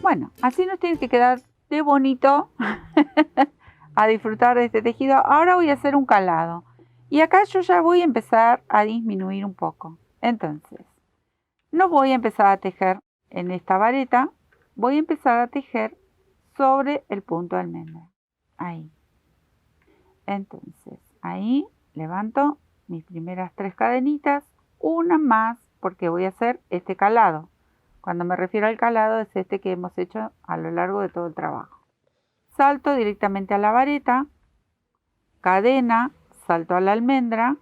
Bueno, así nos tiene que quedar de bonito a disfrutar de este tejido. Ahora voy a hacer un calado. Y acá yo ya voy a empezar a disminuir un poco. Entonces, no voy a empezar a tejer en esta vareta. Voy a empezar a tejer sobre el punto de almendra. Ahí. Entonces, ahí levanto mis primeras 3 cadenitas. Una más porque voy a hacer este calado. Cuando me refiero al calado es este que hemos hecho a lo largo de todo el trabajo. Salto directamente a la vareta, cadena, salto a la almendra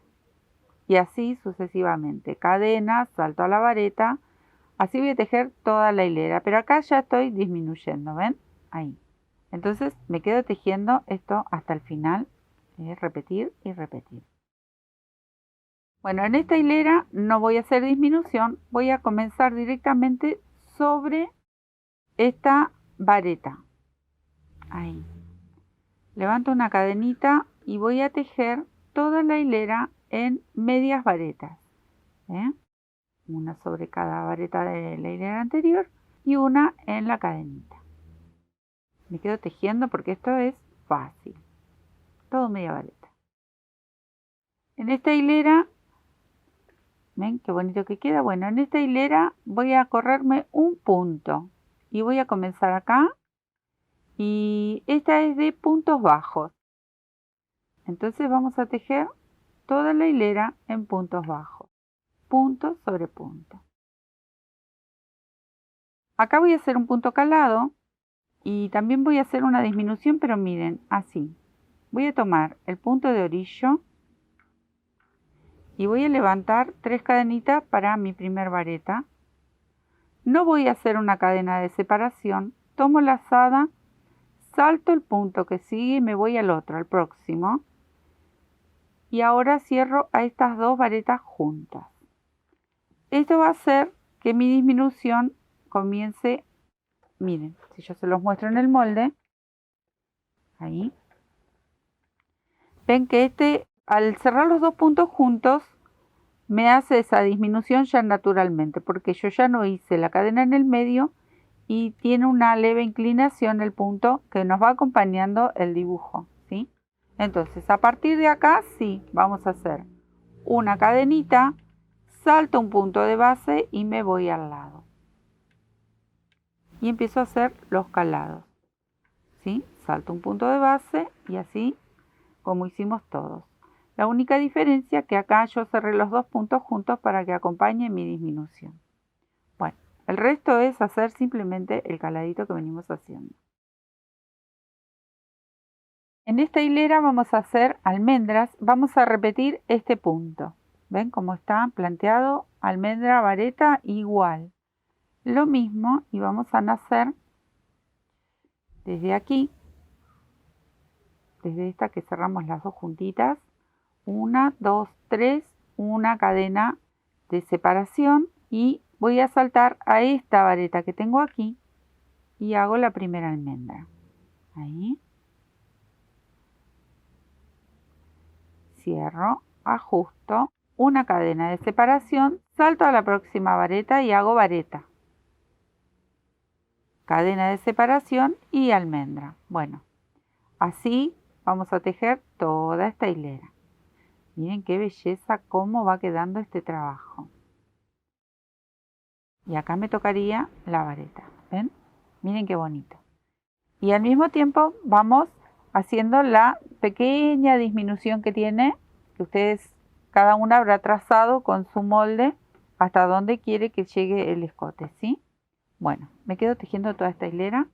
y así sucesivamente. Cadena, salto a la vareta, así voy a tejer toda la hilera, pero acá ya estoy disminuyendo, ¿ven? Ahí. Entonces me quedo tejiendo esto hasta el final, repetir y repetir. Bueno, en esta hilera no voy a hacer disminución, voy a comenzar directamente sobre esta vareta. Ahí. Levanto una cadenita y voy a tejer toda la hilera en medias varetas. Una sobre cada vareta de la hilera anterior y una en la cadenita. Me quedo tejiendo porque esto es fácil. Todo media vareta. En esta hilera, ¿ven qué bonito que queda? Bueno, en esta hilera voy a correrme un punto y voy a comenzar acá. Y esta es de puntos bajos. Entonces vamos a tejer toda la hilera en puntos bajos. Punto sobre punto. Acá voy a hacer un punto calado y también voy a hacer una disminución, pero miren, así. Voy a tomar el punto de orillo y voy a levantar 3 cadenitas para mi primer vareta. No voy a hacer una cadena de separación. Tomo la lazada, salto el punto que sigue y me voy al otro, al próximo. Y ahora cierro a estas 2 varetas juntas. Esto va a hacer que mi disminución comience, miren, si yo se los muestro en el molde, ahí, ven que al cerrar los 2 puntos juntos, me hace esa disminución ya naturalmente, porque yo ya no hice la cadena en el medio y tiene una leve inclinación el punto que nos va acompañando el dibujo, ¿sí? Entonces, a partir de acá, sí, vamos a hacer una cadenita, salto un punto de base y me voy al lado. Y empiezo a hacer los calados, ¿sí? Salto un punto de base y así como hicimos todos. La única diferencia es que acá yo cerré los 2 puntos juntos para que acompañe mi disminución. Bueno, el resto es hacer simplemente el caladito que venimos haciendo. En esta hilera vamos a hacer almendras, vamos a repetir este punto. ¿Ven cómo está planteado? Almendra, vareta, igual. Lo mismo y vamos a nacer desde aquí, desde esta que cerramos las 2 juntitas. 1, 2, 3, una cadena de separación y voy a saltar a esta vareta que tengo aquí y hago la primera almendra. Ahí. Cierro, ajusto, una cadena de separación, salto a la próxima vareta y hago vareta. Cadena de separación y almendra. Bueno, así vamos a tejer toda esta hilera. Miren qué belleza, cómo va quedando este trabajo. Y acá me tocaría la vareta, ¿ven? Miren qué bonito. Y al mismo tiempo vamos haciendo la pequeña disminución que tiene, que ustedes cada una habrá trazado con su molde hasta donde quiere que llegue el escote, ¿sí? Bueno, me quedo tejiendo toda esta hilera.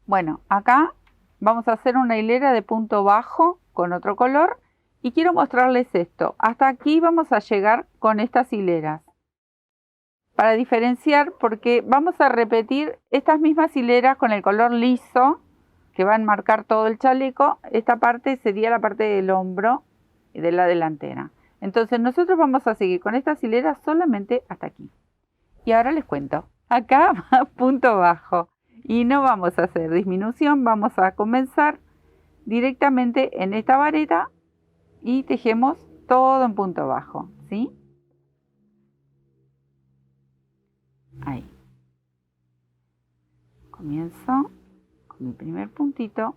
Bueno, acá vamos a hacer una hilera de punto bajo con otro color y quiero mostrarles esto. Hasta aquí vamos a llegar con estas hileras. Para diferenciar, porque vamos a repetir estas mismas hileras con el color liso que va a enmarcar todo el chaleco. Esta parte sería la parte del hombro y de la delantera. Entonces nosotros vamos a seguir con estas hileras solamente hasta aquí. Y ahora les cuento. Acá va punto bajo y no vamos a hacer disminución, vamos a comenzar directamente en esta vareta y tejemos todo en punto bajo, ¿sí? Ahí. Comienzo con mi primer puntito.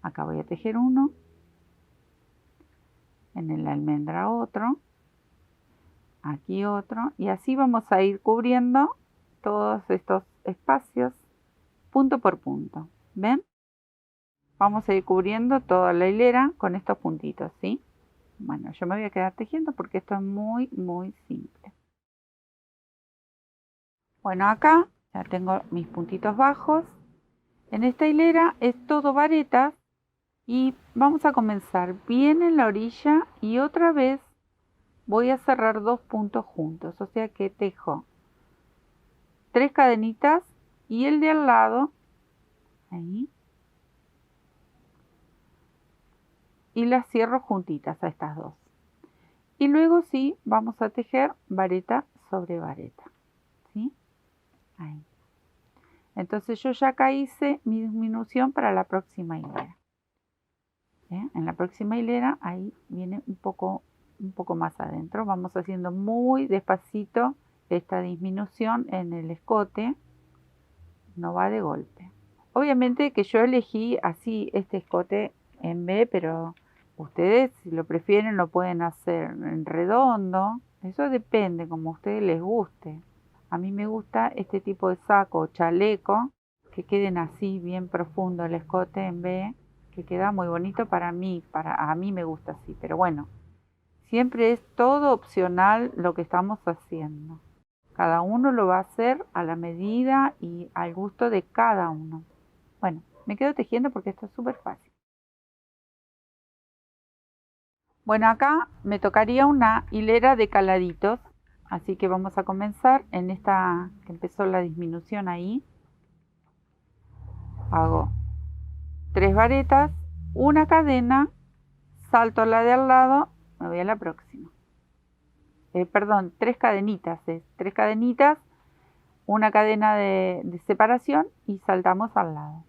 Acá voy a tejer uno, en la almendra otro, aquí otro, y así vamos a ir cubriendo todos estos espacios punto por punto. ¿Ven? Vamos a ir cubriendo toda la hilera con estos puntitos, ¿sí? Bueno, yo me voy a quedar tejiendo porque esto es muy simple. Bueno, acá ya tengo mis puntitos bajos. En esta hilera es todo varetas y vamos a comenzar bien en la orilla y otra vez voy a cerrar 2 puntos juntos, o sea que tejo 3 cadenitas y el de al lado, ahí, y las cierro juntitas a estas dos. Y luego sí, vamos a tejer vareta sobre vareta, ¿sí? Ahí. Entonces yo ya acá hice mi disminución para la próxima hilera. En la próxima hilera, ahí viene un poco más adentro. Vamos haciendo muy despacito esta disminución en el escote, no va de golpe. Obviamente que yo elegí así este escote en B, pero ustedes si lo prefieren lo pueden hacer en redondo. Eso depende como a ustedes les guste. A mí me gusta este tipo de saco o chaleco que queden así bien profundo el escote en B, que queda muy bonito para mí, a mí me gusta así, pero bueno, siempre es todo opcional lo que estamos haciendo. Cada uno lo va a hacer a la medida y al gusto de cada uno. Bueno, me quedo tejiendo porque esto es súper fácil. Bueno, acá me tocaría una hilera de caladitos, así que vamos a comenzar en esta que empezó la disminución ahí. Hago 3 varetas, una cadena, salto a la de al lado, me voy a la próxima. Perdón, 3 cadenitas, 3 cadenitas, una cadena de separación y saltamos al lado.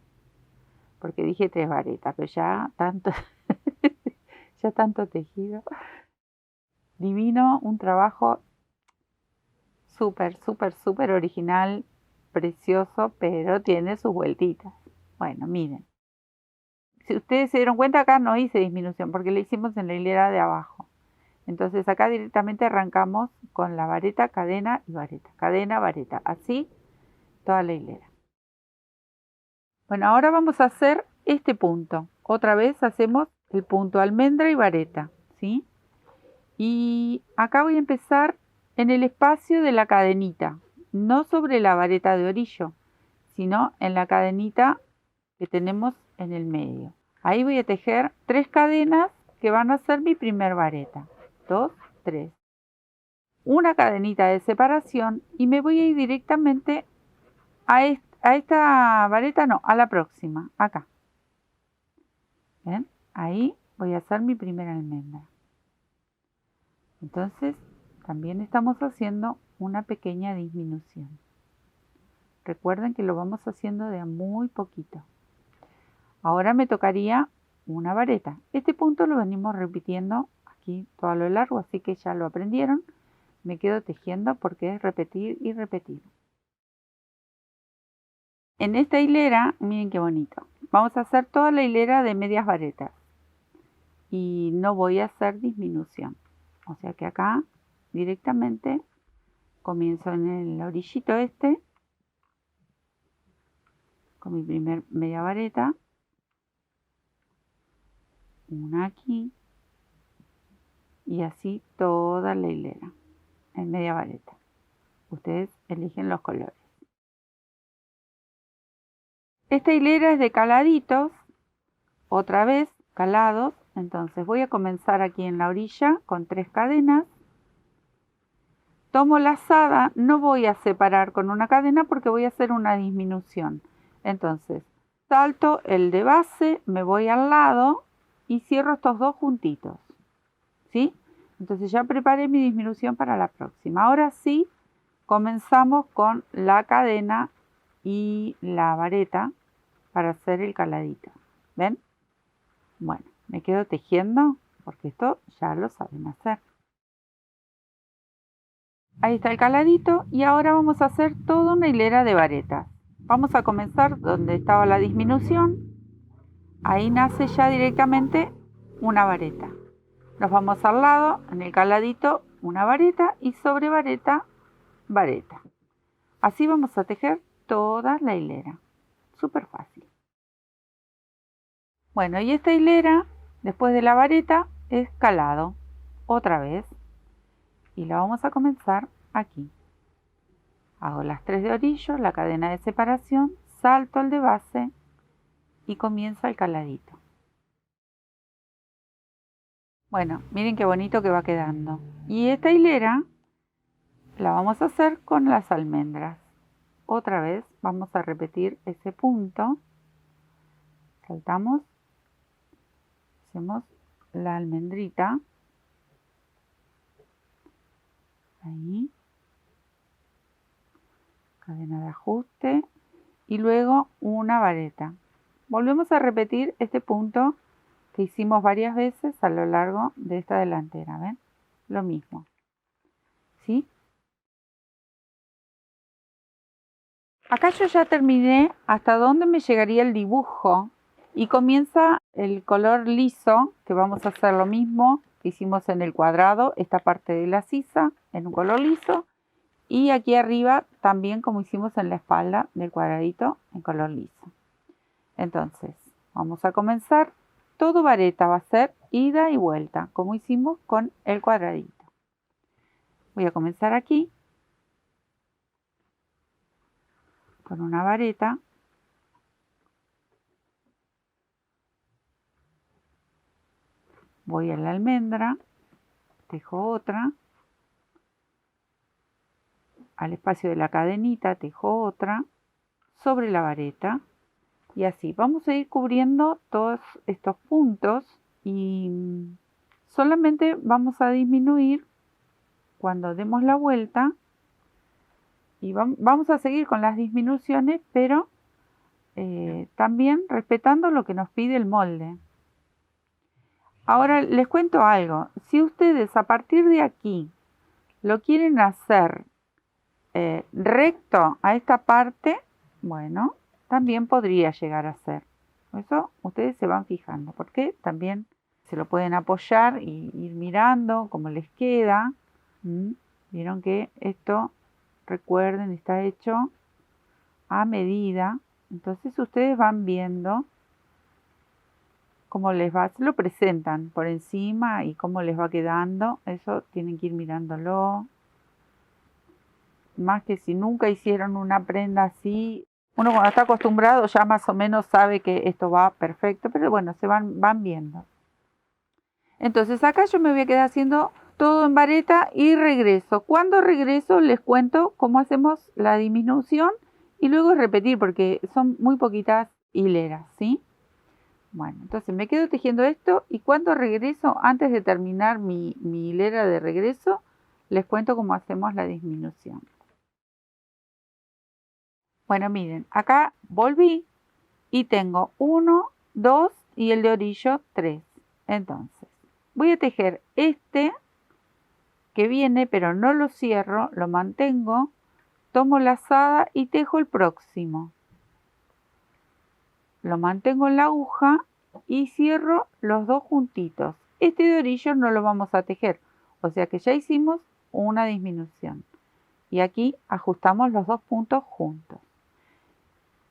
Porque dije 3 varetas, pero ya tanto, ya tanto tejido. Divino, un trabajo súper original, precioso, pero tiene sus vueltitas. Bueno, miren. Si ustedes se dieron cuenta, acá no hice disminución porque la hicimos en la hilera de abajo. Entonces acá directamente arrancamos con la vareta, cadena y vareta. Cadena, vareta. Así toda la hilera. Bueno, ahora vamos a hacer este punto. Otra vez hacemos el punto almendra y vareta, ¿sí? Y acá voy a empezar en el espacio de la cadenita, no sobre la vareta de orillo, sino en la cadenita que tenemos en el medio. Ahí voy a tejer 3 cadenas que van a ser mi primer vareta. 2, 3. Una cadenita de separación y me voy a ir directamente a esta vareta, no, a la próxima, acá. ¿Ven? Ahí voy a hacer mi primera almendra. Entonces, también estamos haciendo una pequeña disminución. Recuerden que lo vamos haciendo de a muy poquito. Ahora me tocaría una vareta. Este punto lo venimos repitiendo aquí todo a lo largo, así que ya lo aprendieron. Me quedo tejiendo porque es repetir y repetir. En esta hilera, miren qué bonito. Vamos a hacer toda la hilera de medias varetas. Y no voy a hacer disminución. O sea que acá directamente comienzo en el orillito este con mi primer media vareta, una aquí y así toda la hilera en media vareta. Ustedes eligen los colores. Esta hilera es de caladitos, otra vez calados, entonces voy a comenzar aquí en la orilla con 3 cadenas. Tomo lazada, no voy a separar con una cadena porque voy a hacer una disminución. Entonces, salto el de base, me voy al lado y cierro estos 2 juntitos. ¿Sí? Entonces ya preparé mi disminución para la próxima. Ahora sí, comenzamos con la cadena y la vareta para hacer el caladito. ¿Ven? Bueno, me quedo tejiendo porque esto ya lo saben hacer. Ahí está el caladito y ahora vamos a hacer toda una hilera de varetas. Vamos a comenzar donde estaba la disminución. Ahí nace ya directamente una vareta. Nos vamos al lado, en el caladito, una vareta y sobre vareta, vareta. Así vamos a tejer toda la hilera. Súper fácil. Bueno, y esta hilera, después de la vareta, es calado. Otra vez. Y la vamos a comenzar aquí. Hago las 3 de orillo, la cadena de separación, salto el de base y comienzo el caladito. Bueno, miren qué bonito que va quedando. Y esta hilera la vamos a hacer con las almendras. Otra vez vamos a repetir ese punto. Saltamos, hacemos la almendrita. Ahí. Cadena de ajuste. Y luego una vareta. Volvemos a repetir este punto que hicimos varias veces a lo largo de esta delantera. ¿Ven? Lo mismo. ¿Sí? Acá yo ya terminé hasta donde me llegaría el dibujo y comienza el color liso, que vamos a hacer lo mismo que hicimos en el cuadrado, esta parte de la sisa en un color liso y aquí arriba también como hicimos en la espalda del cuadradito en color liso. Entonces vamos a comenzar, todo vareta va a ser ida y vuelta como hicimos con el cuadradito. Voy a comenzar aquí con una vareta, voy a la almendra, tejo otra, al espacio de la cadenita tejo otra, sobre la vareta y así vamos a ir cubriendo todos estos puntos y solamente vamos a disminuir cuando demos la vuelta y vamos a seguir con las disminuciones, pero también respetando lo que nos pide el molde. Ahora les cuento algo, si ustedes a partir de aquí lo quieren hacer recto a esta parte, bueno, también podría llegar a ser. Eso ustedes se van fijando, porque también se lo pueden apoyar y ir mirando cómo les queda. Vieron que esto, recuerden, está hecho a medida. Entonces ustedes van viendo cómo les va, se lo presentan por encima y cómo les va quedando. Eso tienen que ir mirándolo. Más que si nunca hicieron una prenda así, uno cuando está acostumbrado ya más o menos sabe que esto va perfecto, pero bueno, se van viendo. Entonces acá yo me voy a quedar haciendo todo en vareta y regreso. Cuando regreso les cuento cómo hacemos la disminución y luego repetir porque son muy poquitas hileras, ¿sí? Bueno, entonces me quedo tejiendo esto y cuando regreso, antes de terminar mi hilera de regreso, les cuento cómo hacemos la disminución. Bueno, miren, acá volví y tengo 1, 2 y el de orillo 3. Entonces, voy a tejer este que viene, pero no lo cierro, lo mantengo, tomo lazada y tejo el próximo. Lo mantengo en la aguja y cierro los dos juntitos. Este de orillo no lo vamos a tejer, o sea que ya hicimos una disminución. Y aquí ajustamos los dos puntos juntos.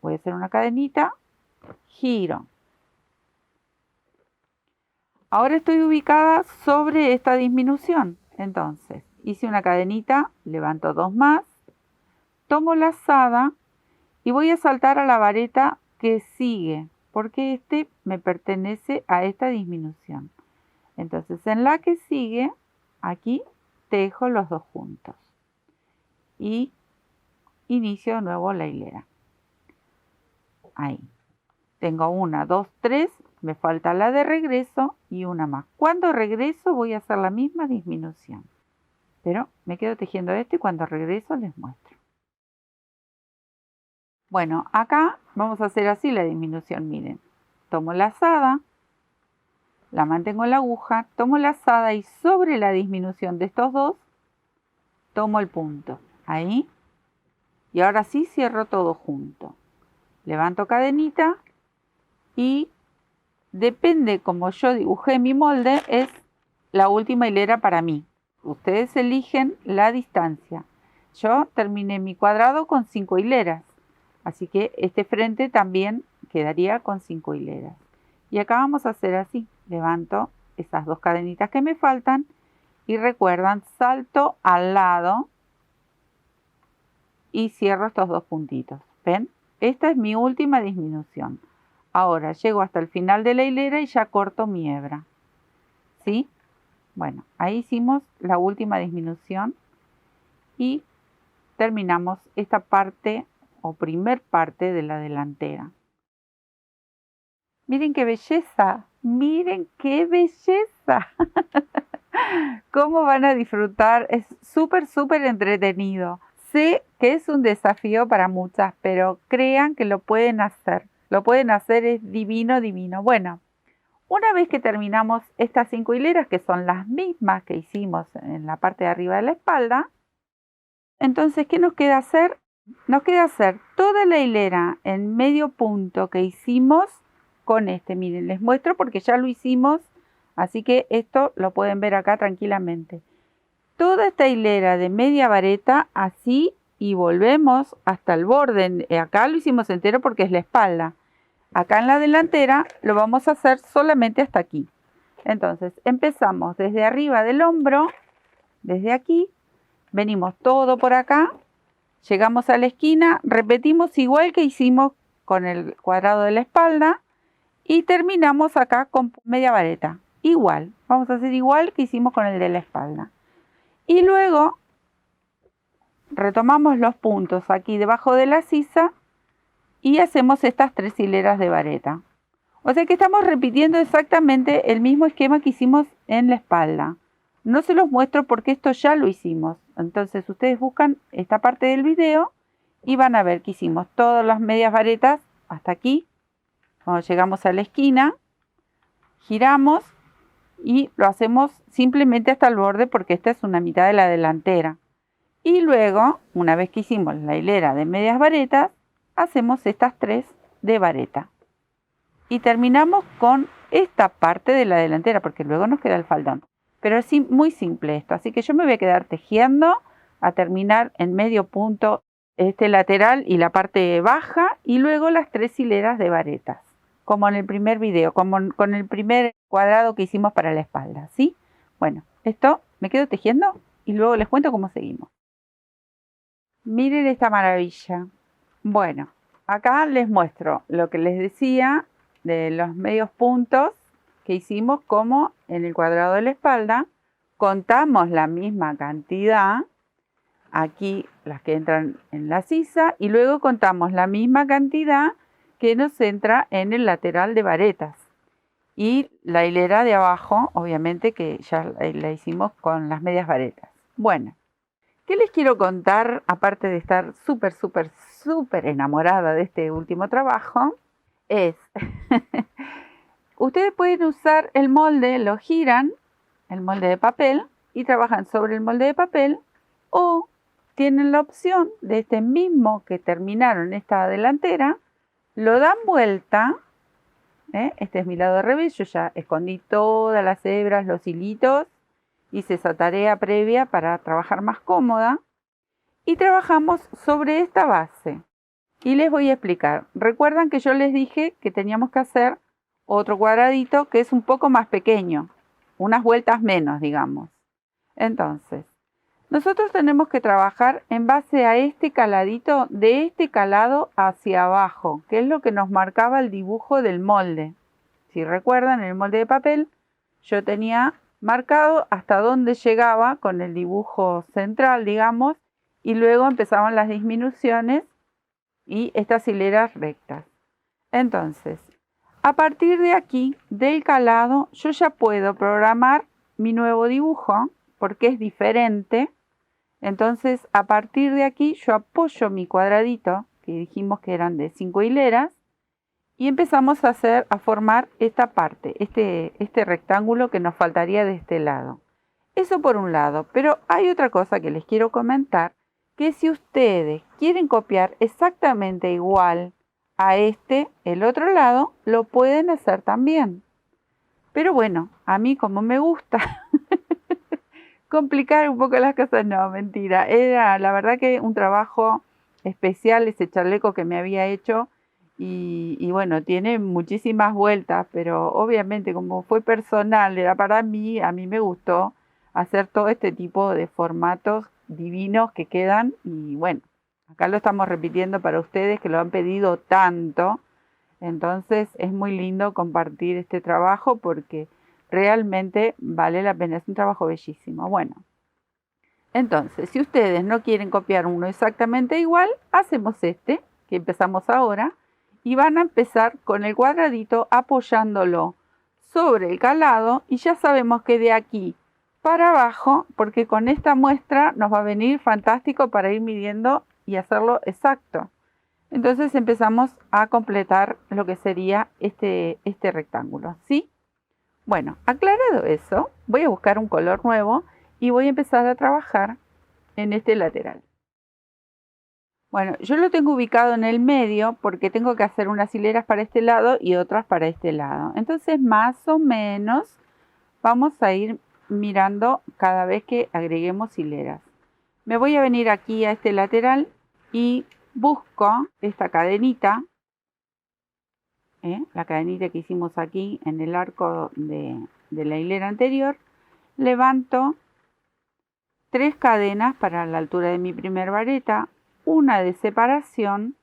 Voy a hacer una cadenita, giro. Ahora estoy ubicada sobre esta disminución. Entonces, hice una cadenita, levanto 2 más, tomo lazada y voy a saltar a la vareta que sigue, porque este me pertenece a esta disminución. Entonces, en la que sigue, aquí tejo los dos juntos y inicio de nuevo la hilera. Ahí. Tengo 1, 2, 3, me falta la de regreso y una más. Cuando regreso voy a hacer la misma disminución. Pero me quedo tejiendo esto y cuando regreso les muestro. Bueno, acá vamos a hacer así la disminución, miren. Tomo lazada, la mantengo en la aguja, tomo lazada y sobre la disminución de estos dos, tomo el punto, ahí, y ahora sí cierro todo junto. Levanto cadenita y depende como yo dibujé mi molde, es la última hilera para mí. Ustedes eligen la distancia. Yo terminé mi cuadrado con 5 hileras, así que este frente también quedaría con 5 hileras. Y acá vamos a hacer así, levanto esas 2 cadenitas que me faltan y recuerdan, salto al lado y cierro estos 2 puntitos. ¿Ven? Esta es mi última disminución. Ahora llego hasta el final de la hilera y ya corto mi hebra. ¿Sí? Bueno, ahí hicimos la última disminución y terminamos esta parte o primer parte de la delantera. Miren qué belleza, miren qué belleza. ¿Cómo van a disfrutar? Es súper entretenido. Sé que es un desafío para muchas, pero crean que lo pueden hacer. Lo pueden hacer, es divino, divino. Bueno, una vez que terminamos estas 5 hileras, que son las mismas que hicimos en la parte de arriba de la espalda, entonces, ¿qué nos queda hacer? Nos queda hacer toda la hilera en medio punto que hicimos con este. Miren, les muestro porque ya lo hicimos, así que esto lo pueden ver acá tranquilamente. Toda esta hilera de media vareta así y volvemos hasta el borde. Acá lo hicimos entero porque es la espalda. Acá en la delantera lo vamos a hacer solamente hasta aquí. Entonces empezamos desde arriba del hombro, desde aquí, venimos todo por acá, llegamos a la esquina, repetimos igual que hicimos con el cuadrado de la espalda y terminamos acá con media vareta. Igual, vamos a hacer igual que hicimos con el de la espalda. Y luego retomamos los puntos aquí debajo de la sisa y hacemos estas 3 hileras de vareta. O sea que estamos repitiendo exactamente el mismo esquema que hicimos en la espalda. No se los muestro porque esto ya lo hicimos. Entonces ustedes buscan esta parte del video y van a ver que hicimos todas las medias varetas hasta aquí. Cuando llegamos a la esquina, giramos y lo hacemos simplemente hasta el borde porque esta es una mitad de la delantera. Y luego, una vez que hicimos la hilera de medias varetas, hacemos estas 3 de vareta. Y terminamos con esta parte de la delantera porque luego nos queda el faldón. Pero es muy simple esto, así que yo me voy a quedar tejiendo a terminar en medio punto este lateral y la parte baja y luego las 3 hileras de varetas, como en el primer video, como con el primer cuadrado que hicimos para la espalda, ¿sí? Bueno, esto me quedo tejiendo y luego les cuento cómo seguimos. Miren esta maravilla. Bueno, acá les muestro lo que les decía de los medios puntos que hicimos como en el cuadrado de la espalda. Contamos la misma cantidad, aquí las que entran en la sisa, y luego contamos la misma cantidad que nos entra en el lateral de varetas. Y la hilera de abajo, obviamente que ya la hicimos con las medias varetas. Bueno, ¿qué les quiero contar? Aparte de estar súper enamorada de este último trabajo, es... Ustedes pueden usar el molde, lo giran, el molde de papel, y trabajan sobre el molde de papel, o tienen la opción de este mismo que terminaron esta delantera, lo dan vuelta, este es mi lado revés, yo ya escondí todas las hebras, los hilitos, hice esa tarea previa para trabajar más cómoda, y trabajamos sobre esta base. Y les voy a explicar. Recuerdan que yo les dije que teníamos que hacer otro cuadradito que es un poco más pequeño, unas vueltas menos, digamos. Entonces, nosotros tenemos que trabajar en base a este caladito, de este calado hacia abajo, que es lo que nos marcaba el dibujo del molde. Si recuerdan, en el molde de papel yo tenía marcado hasta dónde llegaba con el dibujo central, digamos, y luego empezaban las disminuciones y estas hileras rectas. Entonces, a partir de aquí, del calado, yo ya puedo programar mi nuevo dibujo porque es diferente. Entonces, a partir de aquí, yo apoyo mi cuadradito, que dijimos que eran de 5 hileras, y empezamos a formar esta parte, este rectángulo que nos faltaría de este lado. Eso por un lado, pero hay otra cosa que les quiero comentar, que si ustedes quieren copiar exactamente igual a el otro lado, lo pueden hacer también. Pero bueno, a mí como me gusta complicar un poco las cosas, no, mentira. Era la verdad que un trabajo especial ese chaleco que me había hecho y bueno, tiene muchísimas vueltas, pero obviamente como fue personal, era para mí, a mí me gustó hacer todo este tipo de formatos divinos que quedan y bueno, acá lo estamos repitiendo para ustedes que lo han pedido tanto, entonces es muy lindo compartir este trabajo porque realmente vale la pena, es un trabajo bellísimo. Bueno, entonces si ustedes no quieren copiar uno exactamente igual, hacemos este que empezamos ahora y van a empezar con el cuadradito apoyándolo sobre el calado y ya sabemos que de aquí para abajo, porque con esta muestra nos va a venir fantástico para ir midiendo y hacerlo exacto. Entonces empezamos a completar lo que sería este rectángulo, ¿sí? Bueno, aclarado eso, voy a buscar un color nuevo y voy a empezar a trabajar en este lateral. Bueno, yo lo tengo ubicado en el medio porque tengo que hacer unas hileras para este lado y otras para este lado. Entonces, más o menos, vamos a ir mirando cada vez que agreguemos hileras. Me voy a venir aquí a este lateral y busco esta cadenita, la cadenita que hicimos aquí en el arco de la hilera anterior. Levanto 3 cadenas para la altura de mi primer vareta, una de separación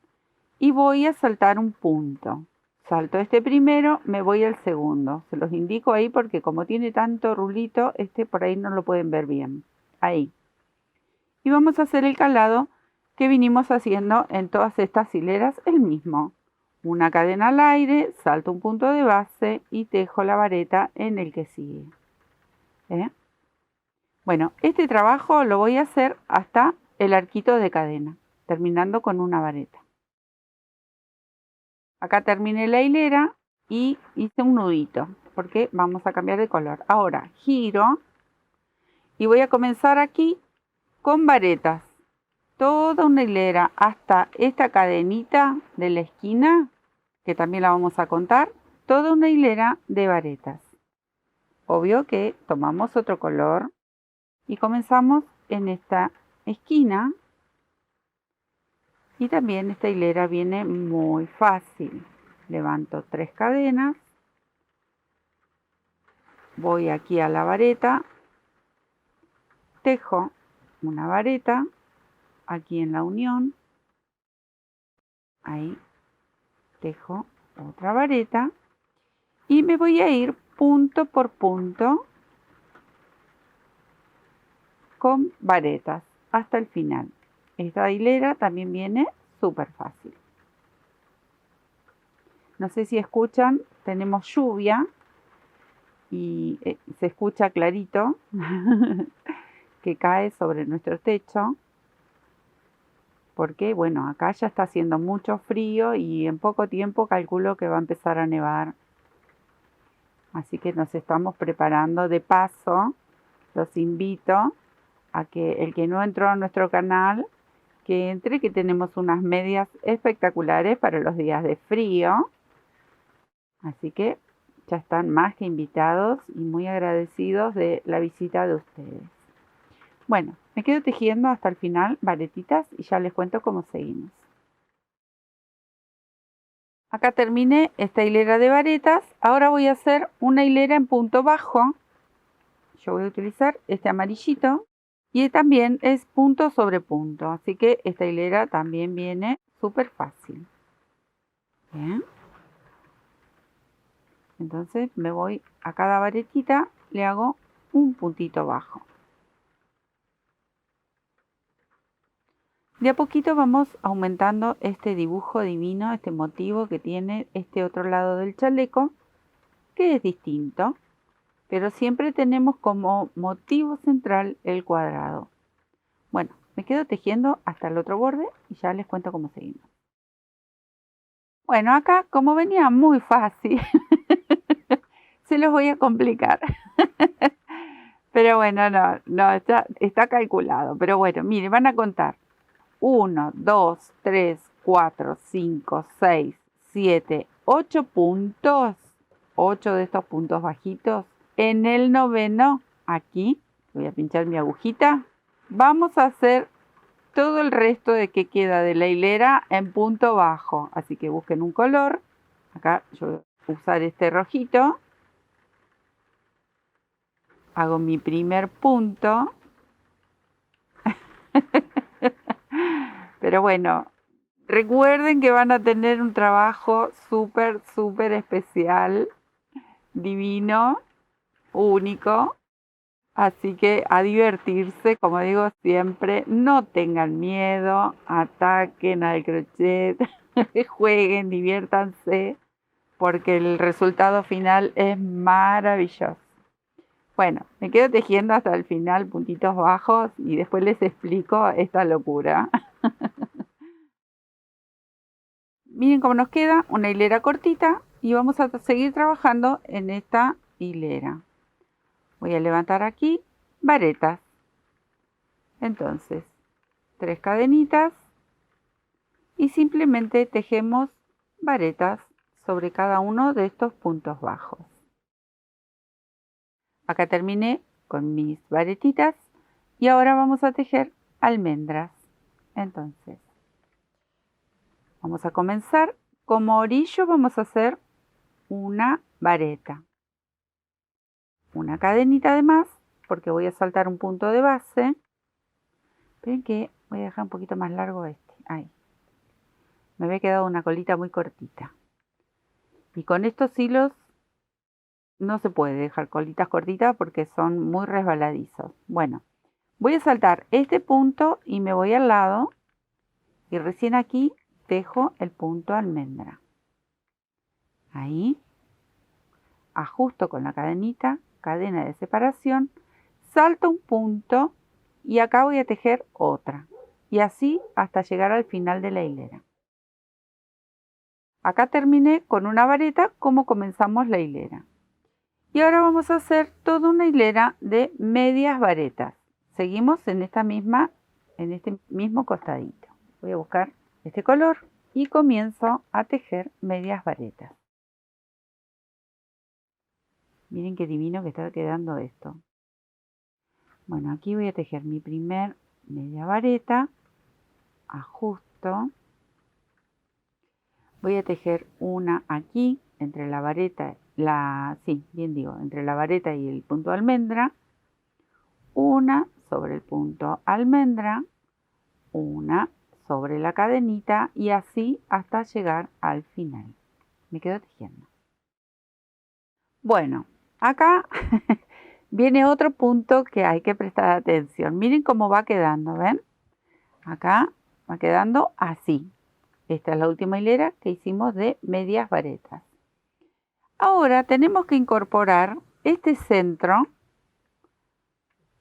y voy a saltar un punto. Salto este primero, me voy al segundo. Se los indico ahí porque como tiene tanto rulito, por ahí no lo pueden ver bien. Ahí. Y vamos a hacer el calado que vinimos haciendo en todas estas hileras, el mismo. Una cadena al aire, salto un punto de base y tejo la vareta en el que sigue. Bueno, este trabajo lo voy a hacer hasta el arquito de cadena, terminando con una vareta. Acá terminé la hilera y hice un nudito, porque vamos a cambiar de color. Ahora giro y voy a comenzar aquí con varetas. Toda una hilera hasta esta cadenita de la esquina, que también la vamos a contar, toda una hilera de varetas. Obvio que tomamos otro color y comenzamos en esta esquina y también esta hilera viene muy fácil. Levanto 3 cadenas, voy aquí a la vareta, tejo una vareta aquí en la unión, ahí tejo otra vareta y me voy a ir punto por punto con varetas hasta el final. Esta hilera también viene súper fácil. No sé si escuchan, tenemos lluvia y se escucha clarito que cae sobre nuestro techo. Porque bueno, acá ya está haciendo mucho frío y en poco tiempo calculo que va a empezar a nevar. Así que nos estamos preparando. De paso, los invito a que el que no entró a nuestro canal, que entre, que tenemos unas medias espectaculares para los días de frío. Así que ya están más que invitados y muy agradecidos de la visita de ustedes. Bueno, me quedo tejiendo hasta el final varetitas y ya les cuento cómo seguimos. Acá terminé esta hilera de varetas. Ahora voy a hacer una hilera en punto bajo. Yo voy a utilizar este amarillito y también es punto sobre punto. Así que esta hilera también viene súper fácil. Bien. Entonces me voy a cada varetita, le hago un puntito bajo. De a poquito vamos aumentando este dibujo divino, este motivo que tiene este otro lado del chaleco, que es distinto, pero siempre tenemos como motivo central el cuadrado. Bueno, me quedo tejiendo hasta el otro borde y ya les cuento cómo seguimos. Bueno, acá como venía muy fácil, se los voy a complicar. Pero bueno, no, está calculado. Pero bueno, miren, van a contar 1, 2, 3, 4, 5, 6, 7, 8 puntos. 8 de estos puntos bajitos. En el noveno, aquí, voy a pinchar mi agujita. Vamos a hacer todo el resto de que queda de la hilera en punto bajo. Así que busquen un color. Acá yo voy a usar este rojito. Hago mi primer punto. Pero bueno, recuerden que van a tener un trabajo súper, súper especial, divino, único. Así que a divertirse, como digo siempre, no tengan miedo, ataquen al crochet, jueguen, diviértanse, porque el resultado final es maravilloso. Bueno, me quedo tejiendo hasta el final, puntitos bajos, y después les explico esta locura. Miren cómo nos queda una hilera cortita y vamos a seguir trabajando en esta hilera. Voy a levantar aquí varetas. Entonces, 3 cadenitas y simplemente tejemos varetas sobre cada uno de estos puntos bajos. Acá terminé con mis varetitas y ahora vamos a tejer almendras. Entonces, vamos a comenzar. Como orillo vamos a hacer una vareta. Una cadenita de más porque voy a saltar un punto de base. Esperen que voy a dejar un poquito más largo este. Ahí. Me había quedado una colita muy cortita. Y con estos hilos no se puede dejar colitas cortitas porque son muy resbaladizos. Bueno, voy a saltar este punto y me voy al lado. Y recién aquí tejo el punto almendra. Ahí. Ajusto con la cadenita, cadena de separación. Salto un punto y acá voy a tejer otra. Y así hasta llegar al final de la hilera. Acá terminé con una vareta como comenzamos la hilera. Y ahora vamos a hacer toda una hilera de medias varetas. Seguimos en este mismo costadito. Voy a buscar este color y comienzo a tejer medias varetas. Miren qué divino que está quedando esto. Bueno, aquí voy a tejer mi primer media vareta. Ajusto. Voy a tejer una aquí entre la vareta, entre la vareta y el punto almendra. Una sobre el punto almendra, una sobre la cadenita y así hasta llegar al final. Me quedo tejiendo. Bueno, acá viene otro punto que hay que prestar atención. Miren cómo va quedando, ¿ven? Acá va quedando así. Esta es la última hilera que hicimos de medias varetas. Ahora tenemos que incorporar este centro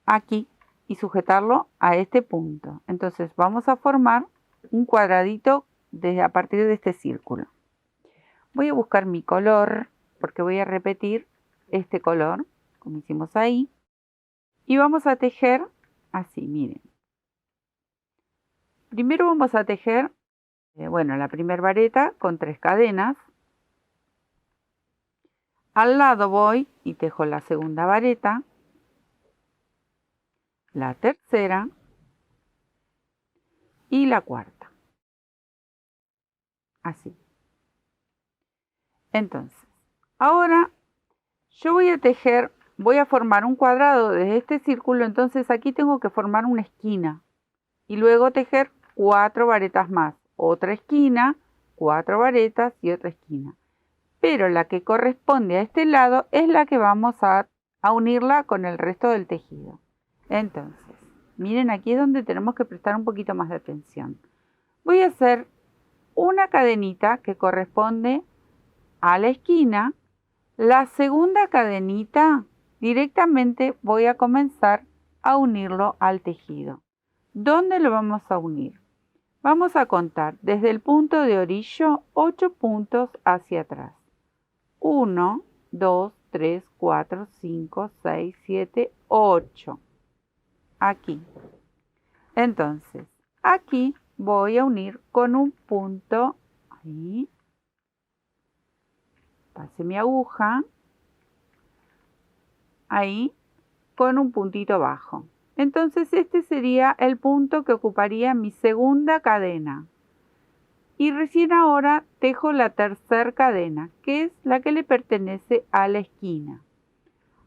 aquí y sujetarlo a este punto. Entonces vamos a formar un cuadradito a partir de este círculo. Voy a buscar mi color porque voy a repetir este color como hicimos ahí. Y vamos a tejer así, miren. Primero vamos a tejer la primera vareta con 3 cadenas. Al lado voy y tejo la segunda vareta, la tercera y la cuarta. Así. Entonces, ahora yo voy a formar un cuadrado de este círculo, entonces aquí tengo que formar una esquina y luego tejer 4 varetas más. Otra esquina, 4 varetas y otra esquina. Pero la que corresponde a este lado es la que vamos a unirla con el resto del tejido. Entonces, miren, aquí es donde tenemos que prestar un poquito más de atención. Voy a hacer una cadenita que corresponde a la esquina. La segunda cadenita directamente voy a comenzar a unirlo al tejido. ¿Dónde lo vamos a unir? Vamos a contar desde el punto de orillo 8 puntos hacia atrás. 1, 2, 3, 4, 5, 6, 7, 8. Aquí. Entonces, aquí voy a unir con un punto. Ahí. Pase mi aguja. Ahí. Con un puntito bajo. Entonces este sería el punto que ocuparía mi segunda cadena. Y recién ahora tejo la tercera cadena, que es la que le pertenece a la esquina.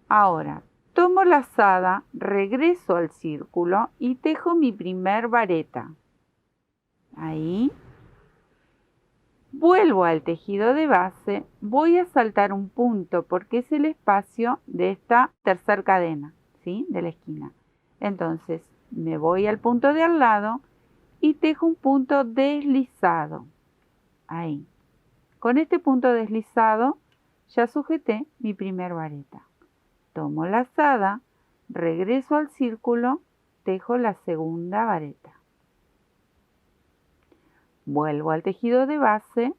Ahora, tomo la lazada, regreso al círculo y tejo mi primer vareta. Ahí. Vuelvo al tejido de base, voy a saltar un punto porque es el espacio de esta tercera cadena, ¿sí? De la esquina. Entonces, me voy al punto de al lado y tejo un punto deslizado. Ahí. Con este punto deslizado ya sujeté mi primer vareta. Tomo la lazada, regreso al círculo, tejo la segunda vareta. Vuelvo al tejido de base,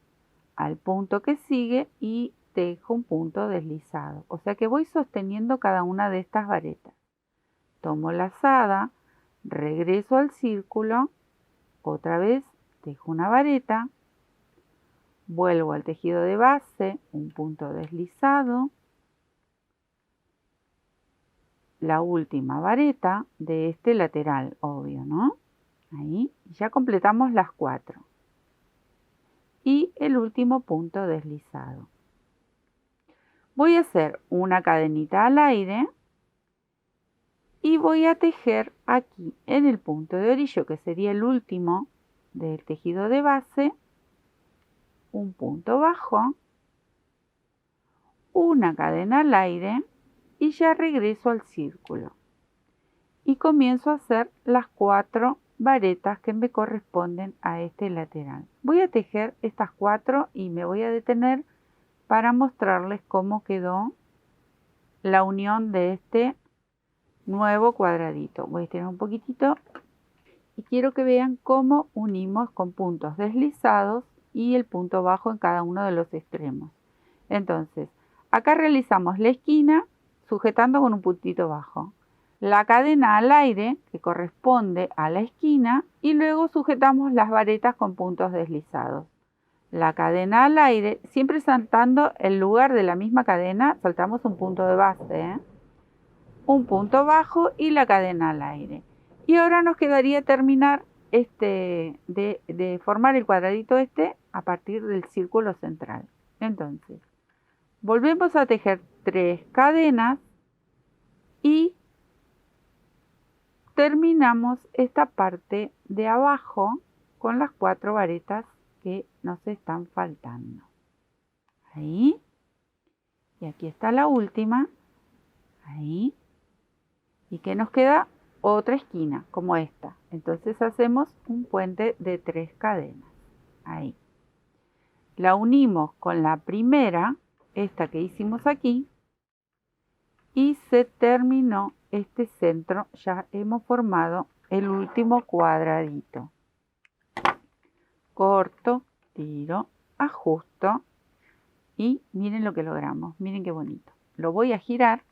al punto que sigue y tejo un punto deslizado. O sea que voy sosteniendo cada una de estas varetas. Tomo la lazada, regreso al círculo, otra vez tejo una vareta, vuelvo al tejido de base, un punto deslizado, la última vareta de este lateral, obvio, ¿no? Ahí, ya completamos las 4. Y el último punto deslizado. Voy a hacer una cadenita al aire y voy a tejer aquí en el punto de orillo, que sería el último del tejido de base, un punto bajo, una cadena al aire y ya regreso al círculo. Y comienzo a hacer las 4 varetas que me corresponden a este lateral. Voy a tejer estas 4 y me voy a detener para mostrarles cómo quedó la unión de este nuevo cuadradito. Voy a estirar un poquitito y quiero que vean cómo unimos con puntos deslizados y el punto bajo en cada uno de los extremos. Entonces, acá realizamos la esquina sujetando con un puntito bajo, la cadena al aire que corresponde a la esquina y luego sujetamos las varetas con puntos deslizados. La cadena al aire, siempre saltando el lugar de la misma cadena, saltamos un punto de base, un punto bajo y la cadena al aire. Y ahora nos quedaría terminar de formar el cuadradito a partir del círculo central. Entonces, volvemos a tejer 3 cadenas y terminamos esta parte de abajo con las 4 varetas que nos están faltando. Ahí. Y aquí está la última. Ahí. Y que nos queda otra esquina como esta. Entonces hacemos un puente de 3 cadenas. Ahí. La unimos con la primera, esta que hicimos aquí. Y se terminó este centro. Ya hemos formado el último cuadradito. Corto, tiro, ajusto y miren lo que logramos, miren qué bonito. Lo voy a girar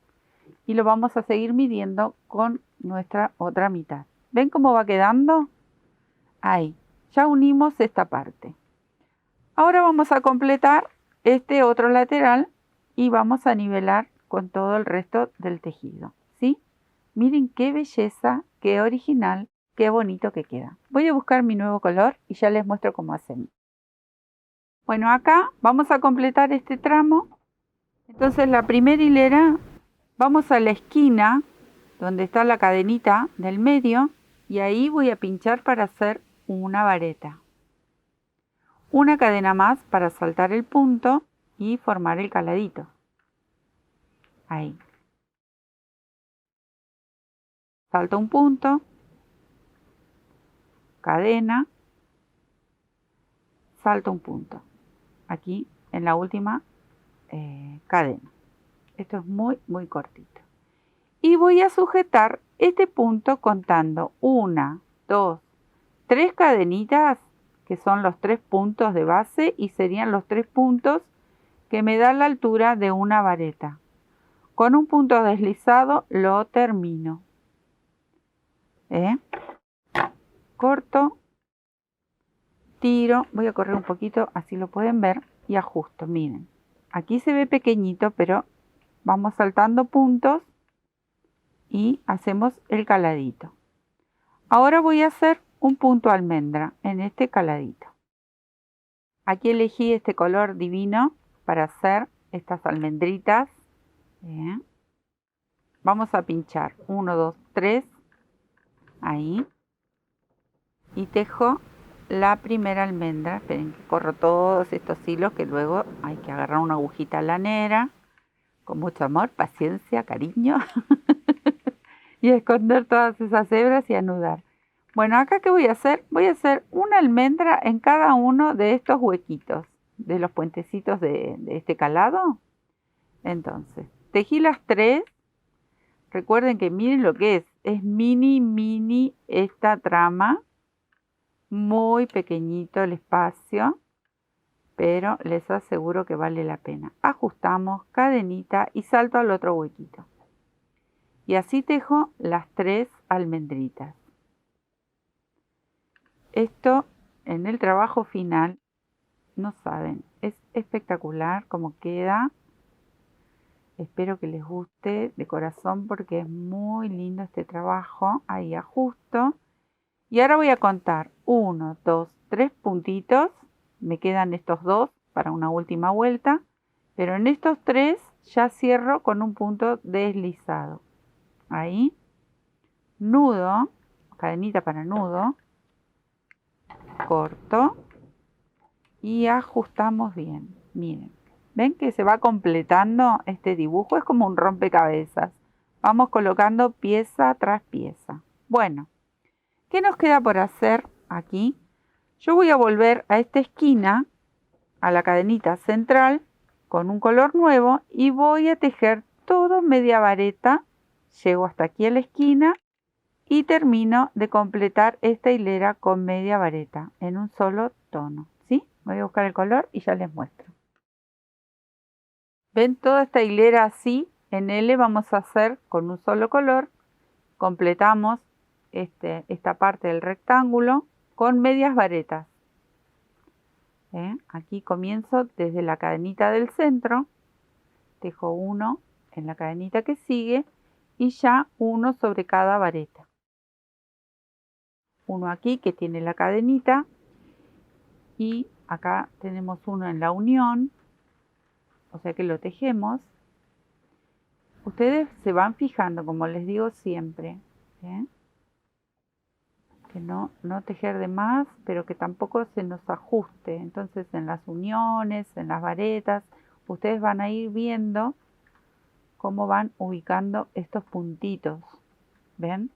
y lo vamos a seguir midiendo con nuestra otra mitad. ¿Ven cómo va quedando? Ahí, ya unimos esta parte. Ahora vamos a completar este otro lateral y vamos a nivelar con todo el resto del tejido, ¿sí? Miren qué belleza, qué original. Qué bonito que queda. Voy a buscar mi nuevo color y ya les muestro cómo hacemos. Bueno, acá vamos a completar este tramo. Entonces la primera hilera, vamos a la esquina donde está la cadenita del medio y ahí voy a pinchar para hacer una vareta. Una cadena más para saltar el punto y formar el caladito. Ahí. Salto un punto. Cadena, salto un punto, aquí en la última cadena. Esto es muy cortito. Y voy a sujetar este punto contando 1, 2, 3 cadenitas, que son los 3 puntos de base y serían los 3 puntos que me dan la altura de una vareta. Con un punto deslizado lo termino. Corto, tiro, voy a correr un poquito, así lo pueden ver, y ajusto. Miren, aquí se ve pequeñito, pero vamos saltando puntos y hacemos el caladito. Ahora voy a hacer un punto almendra en este caladito. Aquí elegí este color divino para hacer estas almendritas. Bien. Vamos a pinchar 1, 2, 3, ahí, y tejo la primera almendra. Esperen que corro todos estos hilos, que luego hay que agarrar una agujita lanera con mucho amor, paciencia, cariño y esconder todas esas hebras y anudar. Bueno, acá ¿qué voy a hacer? Voy a hacer una almendra en cada uno de estos huequitos, de los puentecitos de este calado. Entonces, tejí las 3. Recuerden que miren lo que es mini esta trama, muy pequeñito el espacio, pero les aseguro que vale la pena. Ajustamos, cadenita y salto al otro huequito. Y así tejo las 3 almendritas. Esto en el trabajo final, no saben, es espectacular como queda. Espero que les guste de corazón porque es muy lindo este trabajo. Ahí ajusto. Y ahora voy a contar 1, 2, 3 puntitos. Me quedan estos 2 para una última vuelta. Pero en estos 3 ya cierro con un punto deslizado. Ahí. Nudo. Cadenita para nudo. Corto. Y ajustamos bien. Miren. ¿Ven que se va completando este dibujo? Es como un rompecabezas. Vamos colocando pieza tras pieza. Bueno, ¿qué nos queda por hacer aquí? Yo voy a volver a esta esquina, a la cadenita central, con un color nuevo y voy a tejer todo media vareta. Llego hasta aquí a la esquina y termino de completar esta hilera con media vareta en un solo tono. ¿Sí? Voy a buscar el color y ya les muestro. ¿Ven toda esta hilera así? En L vamos a hacer con un solo color. Completamos esta parte del rectángulo con medias varetas. Aquí comienzo desde la cadenita del centro. Tejo uno en la cadenita que sigue y ya uno sobre cada vareta. Uno aquí que tiene la cadenita y acá tenemos uno en la unión. O sea que lo tejemos. Ustedes se van fijando, como les digo siempre, que no tejer de más, pero que tampoco se nos ajuste. Entonces en las uniones, en las varetas, ustedes van a ir viendo cómo van ubicando estos puntitos. ¿Ven?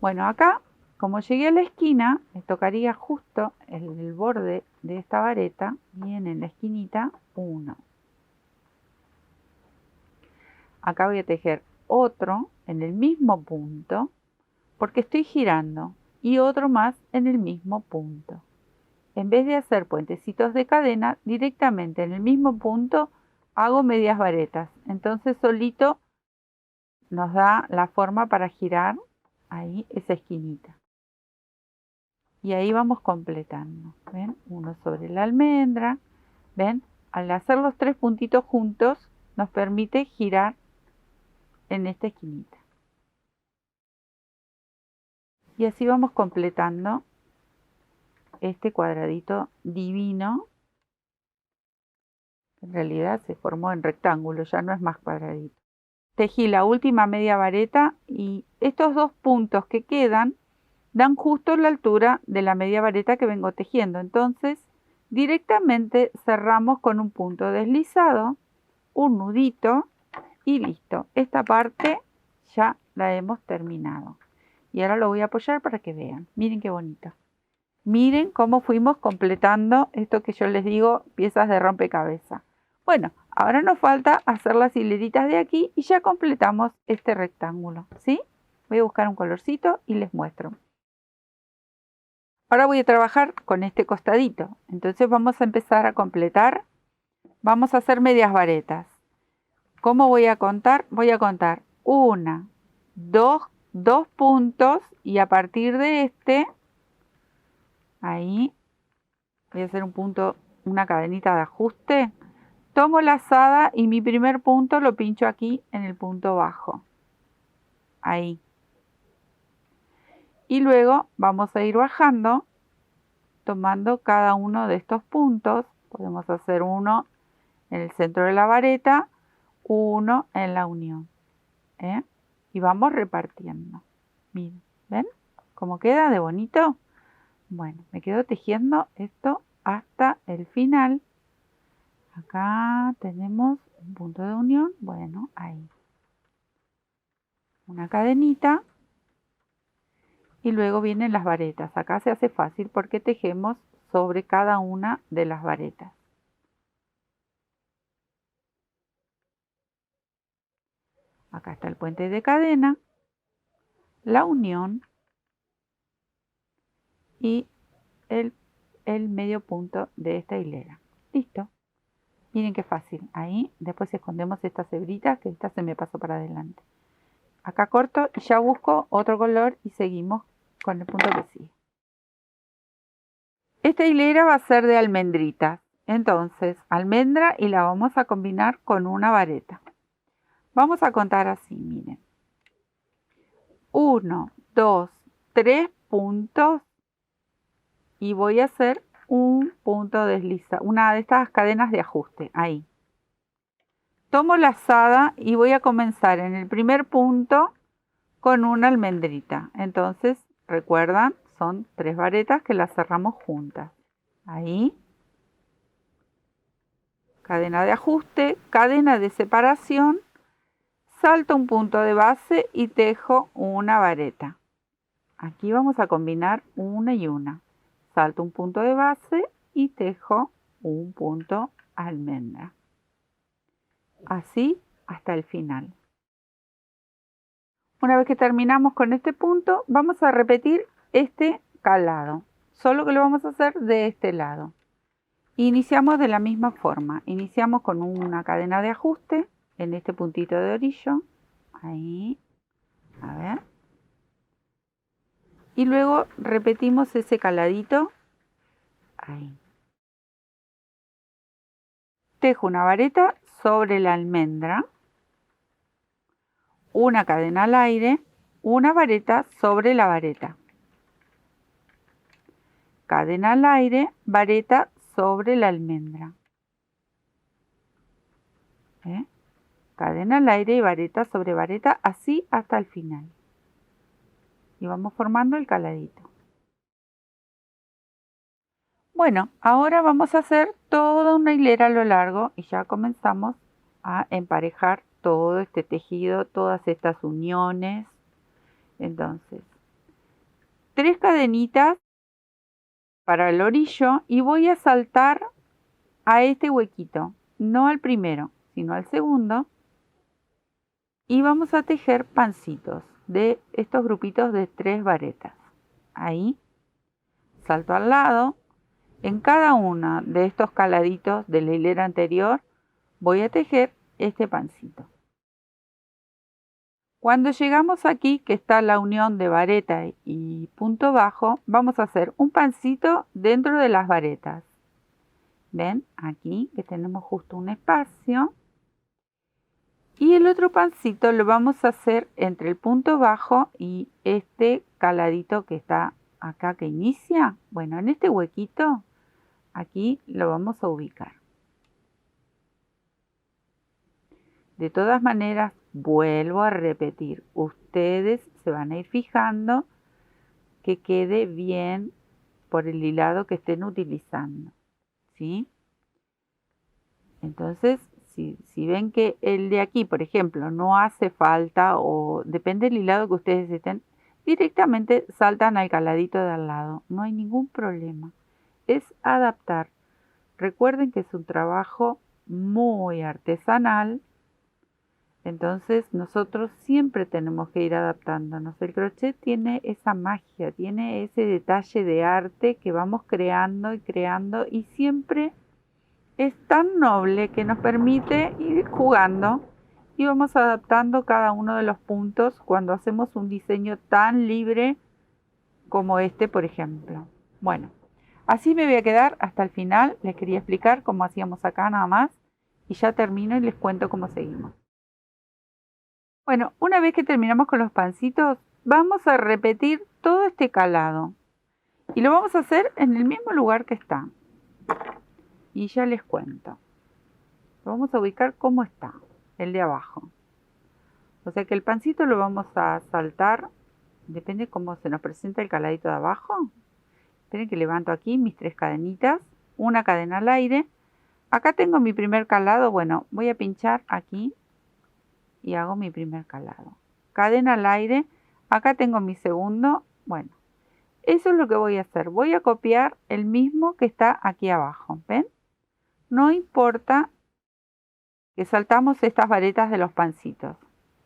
Bueno, acá, como llegué a la esquina, me tocaría justo el borde de esta vareta, bien en la esquinita, uno. Acá voy a tejer otro en el mismo punto porque estoy girando y otro más en el mismo punto. En vez de hacer puentecitos de cadena, directamente en el mismo punto hago medias varetas. Entonces solito nos da la forma para girar ahí esa esquinita. Y ahí vamos completando. ¿Ven? Uno sobre la almendra. ¿Ven? Al hacer los 3 puntitos juntos nos permite girar en esta esquinita. Y así vamos completando este cuadradito divino. En realidad se formó en rectángulo, ya no es más cuadradito. Tejí la última media vareta y estos 2 puntos que quedan dan justo la altura de la media vareta que vengo tejiendo. Entonces directamente cerramos con un punto deslizado, un nudito y listo. Esta parte ya la hemos terminado. Y ahora lo voy a apoyar para que vean. Miren qué bonito. Miren cómo fuimos completando esto que yo les digo, piezas de rompecabezas. Bueno, ahora nos falta hacer las hileritas de aquí y ya completamos este rectángulo, ¿sí? Voy a buscar un colorcito y les muestro. Ahora voy a trabajar con este costadito. Entonces vamos a empezar a completar. Vamos a hacer medias varetas. ¿Cómo voy a contar? Voy a contar 1, 2 puntos y a partir de este, ahí, voy a hacer un punto, una cadenita de ajuste. Tomo la lazada y mi primer punto lo pincho aquí en el punto bajo. Ahí. Y luego vamos a ir bajando, tomando cada uno de estos puntos. Podemos hacer uno en el centro de la vareta, uno en la unión. Y vamos repartiendo. Miren, ¿ven cómo queda de bonito? Bueno, me quedo tejiendo esto hasta el final. Acá tenemos un punto de unión. Bueno, ahí. Una cadenita. Y luego vienen las varetas. Acá se hace fácil porque tejemos sobre cada una de las varetas. Acá está el puente de cadena, la unión y el medio punto de esta hilera. Listo. Miren qué fácil. Ahí después escondemos estas hebritas, que esta se me pasó para adelante. Acá corto y ya busco otro color y seguimos con el punto que sigue. Esta hilera va a ser de almendritas. Entonces, almendra y la vamos a combinar con una vareta. Vamos a contar así, miren. 1, 2, 3 puntos y voy a hacer un punto desliza, una de estas cadenas de ajuste, ahí. Tomo la lazada y voy a comenzar en el primer punto con una almendrita. Entonces, recuerdan, son 3 varetas que las cerramos juntas. Ahí. Cadena de ajuste, cadena de separación, salto un punto de base y tejo una vareta. Aquí vamos a combinar una y una. Salto un punto de base y tejo un punto almendra. Así hasta el final. Una vez que terminamos con este punto, vamos a repetir este calado, solo que lo vamos a hacer de este lado. Iniciamos de la misma forma. Iniciamos con una cadena de ajuste en este puntito de orillo. Ahí. A ver. Y luego repetimos ese caladito. Ahí. Tejo una vareta sobre la almendra. Una cadena al aire. Una vareta sobre la vareta. Cadena al aire, vareta sobre la almendra. Cadena al aire y vareta sobre vareta, así hasta el final. Y vamos formando el caladito. Bueno, ahora vamos a hacer toda una hilera a lo largo y ya comenzamos a emparejar todo este tejido, todas estas uniones. Entonces, 3 cadenitas para el orillo y voy a saltar a este huequito, no al primero, sino al segundo. Y vamos a tejer pancitos de estos grupitos de 3 varetas. Ahí, salto al lado. En cada uno de estos caladitos de la hilera anterior voy a tejer este pancito. Cuando llegamos aquí, que está la unión de vareta y punto bajo, vamos a hacer un pancito dentro de las varetas. ¿Ven? Aquí que tenemos justo un espacio. Y el otro pancito lo vamos a hacer entre el punto bajo y este caladito que está acá que inicia. Bueno, en este huequito, aquí lo vamos a ubicar. De todas maneras, vuelvo a repetir, ustedes se van a ir fijando que quede bien por el hilado que estén utilizando, ¿sí? Entonces, si ven que el de aquí, por ejemplo, no hace falta o depende del hilado que ustedes estén, directamente saltan al caladito de al lado. No hay ningún problema. Es adaptar. Recuerden que es un trabajo muy artesanal. Entonces nosotros siempre tenemos que ir adaptándonos. El crochet tiene esa magia, tiene ese detalle de arte que vamos creando y siempre es tan noble que nos permite ir jugando y vamos adaptando cada uno de los puntos cuando hacemos un diseño tan libre como este, por ejemplo. Bueno, así me voy a quedar hasta el final. Les quería explicar cómo hacíamos acá nada más y ya termino y les cuento cómo seguimos. Bueno, una vez que terminamos con los pancitos, vamos a repetir todo este calado y lo vamos a hacer en el mismo lugar que está. Y ya les cuento. Lo vamos a ubicar cómo está, el de abajo. O sea que el pancito lo vamos a saltar, depende cómo se nos presenta el caladito de abajo. Esperen que levanto aquí mis 3 cadenitas, una cadena al aire. Acá tengo mi primer calado, bueno, voy a pinchar aquí y hago mi primer calado. Cadena al aire, acá tengo mi segundo, bueno, eso es lo que voy a hacer. Voy a copiar el mismo que está aquí abajo, ¿ven? No importa que saltamos estas varetas de los pancitos,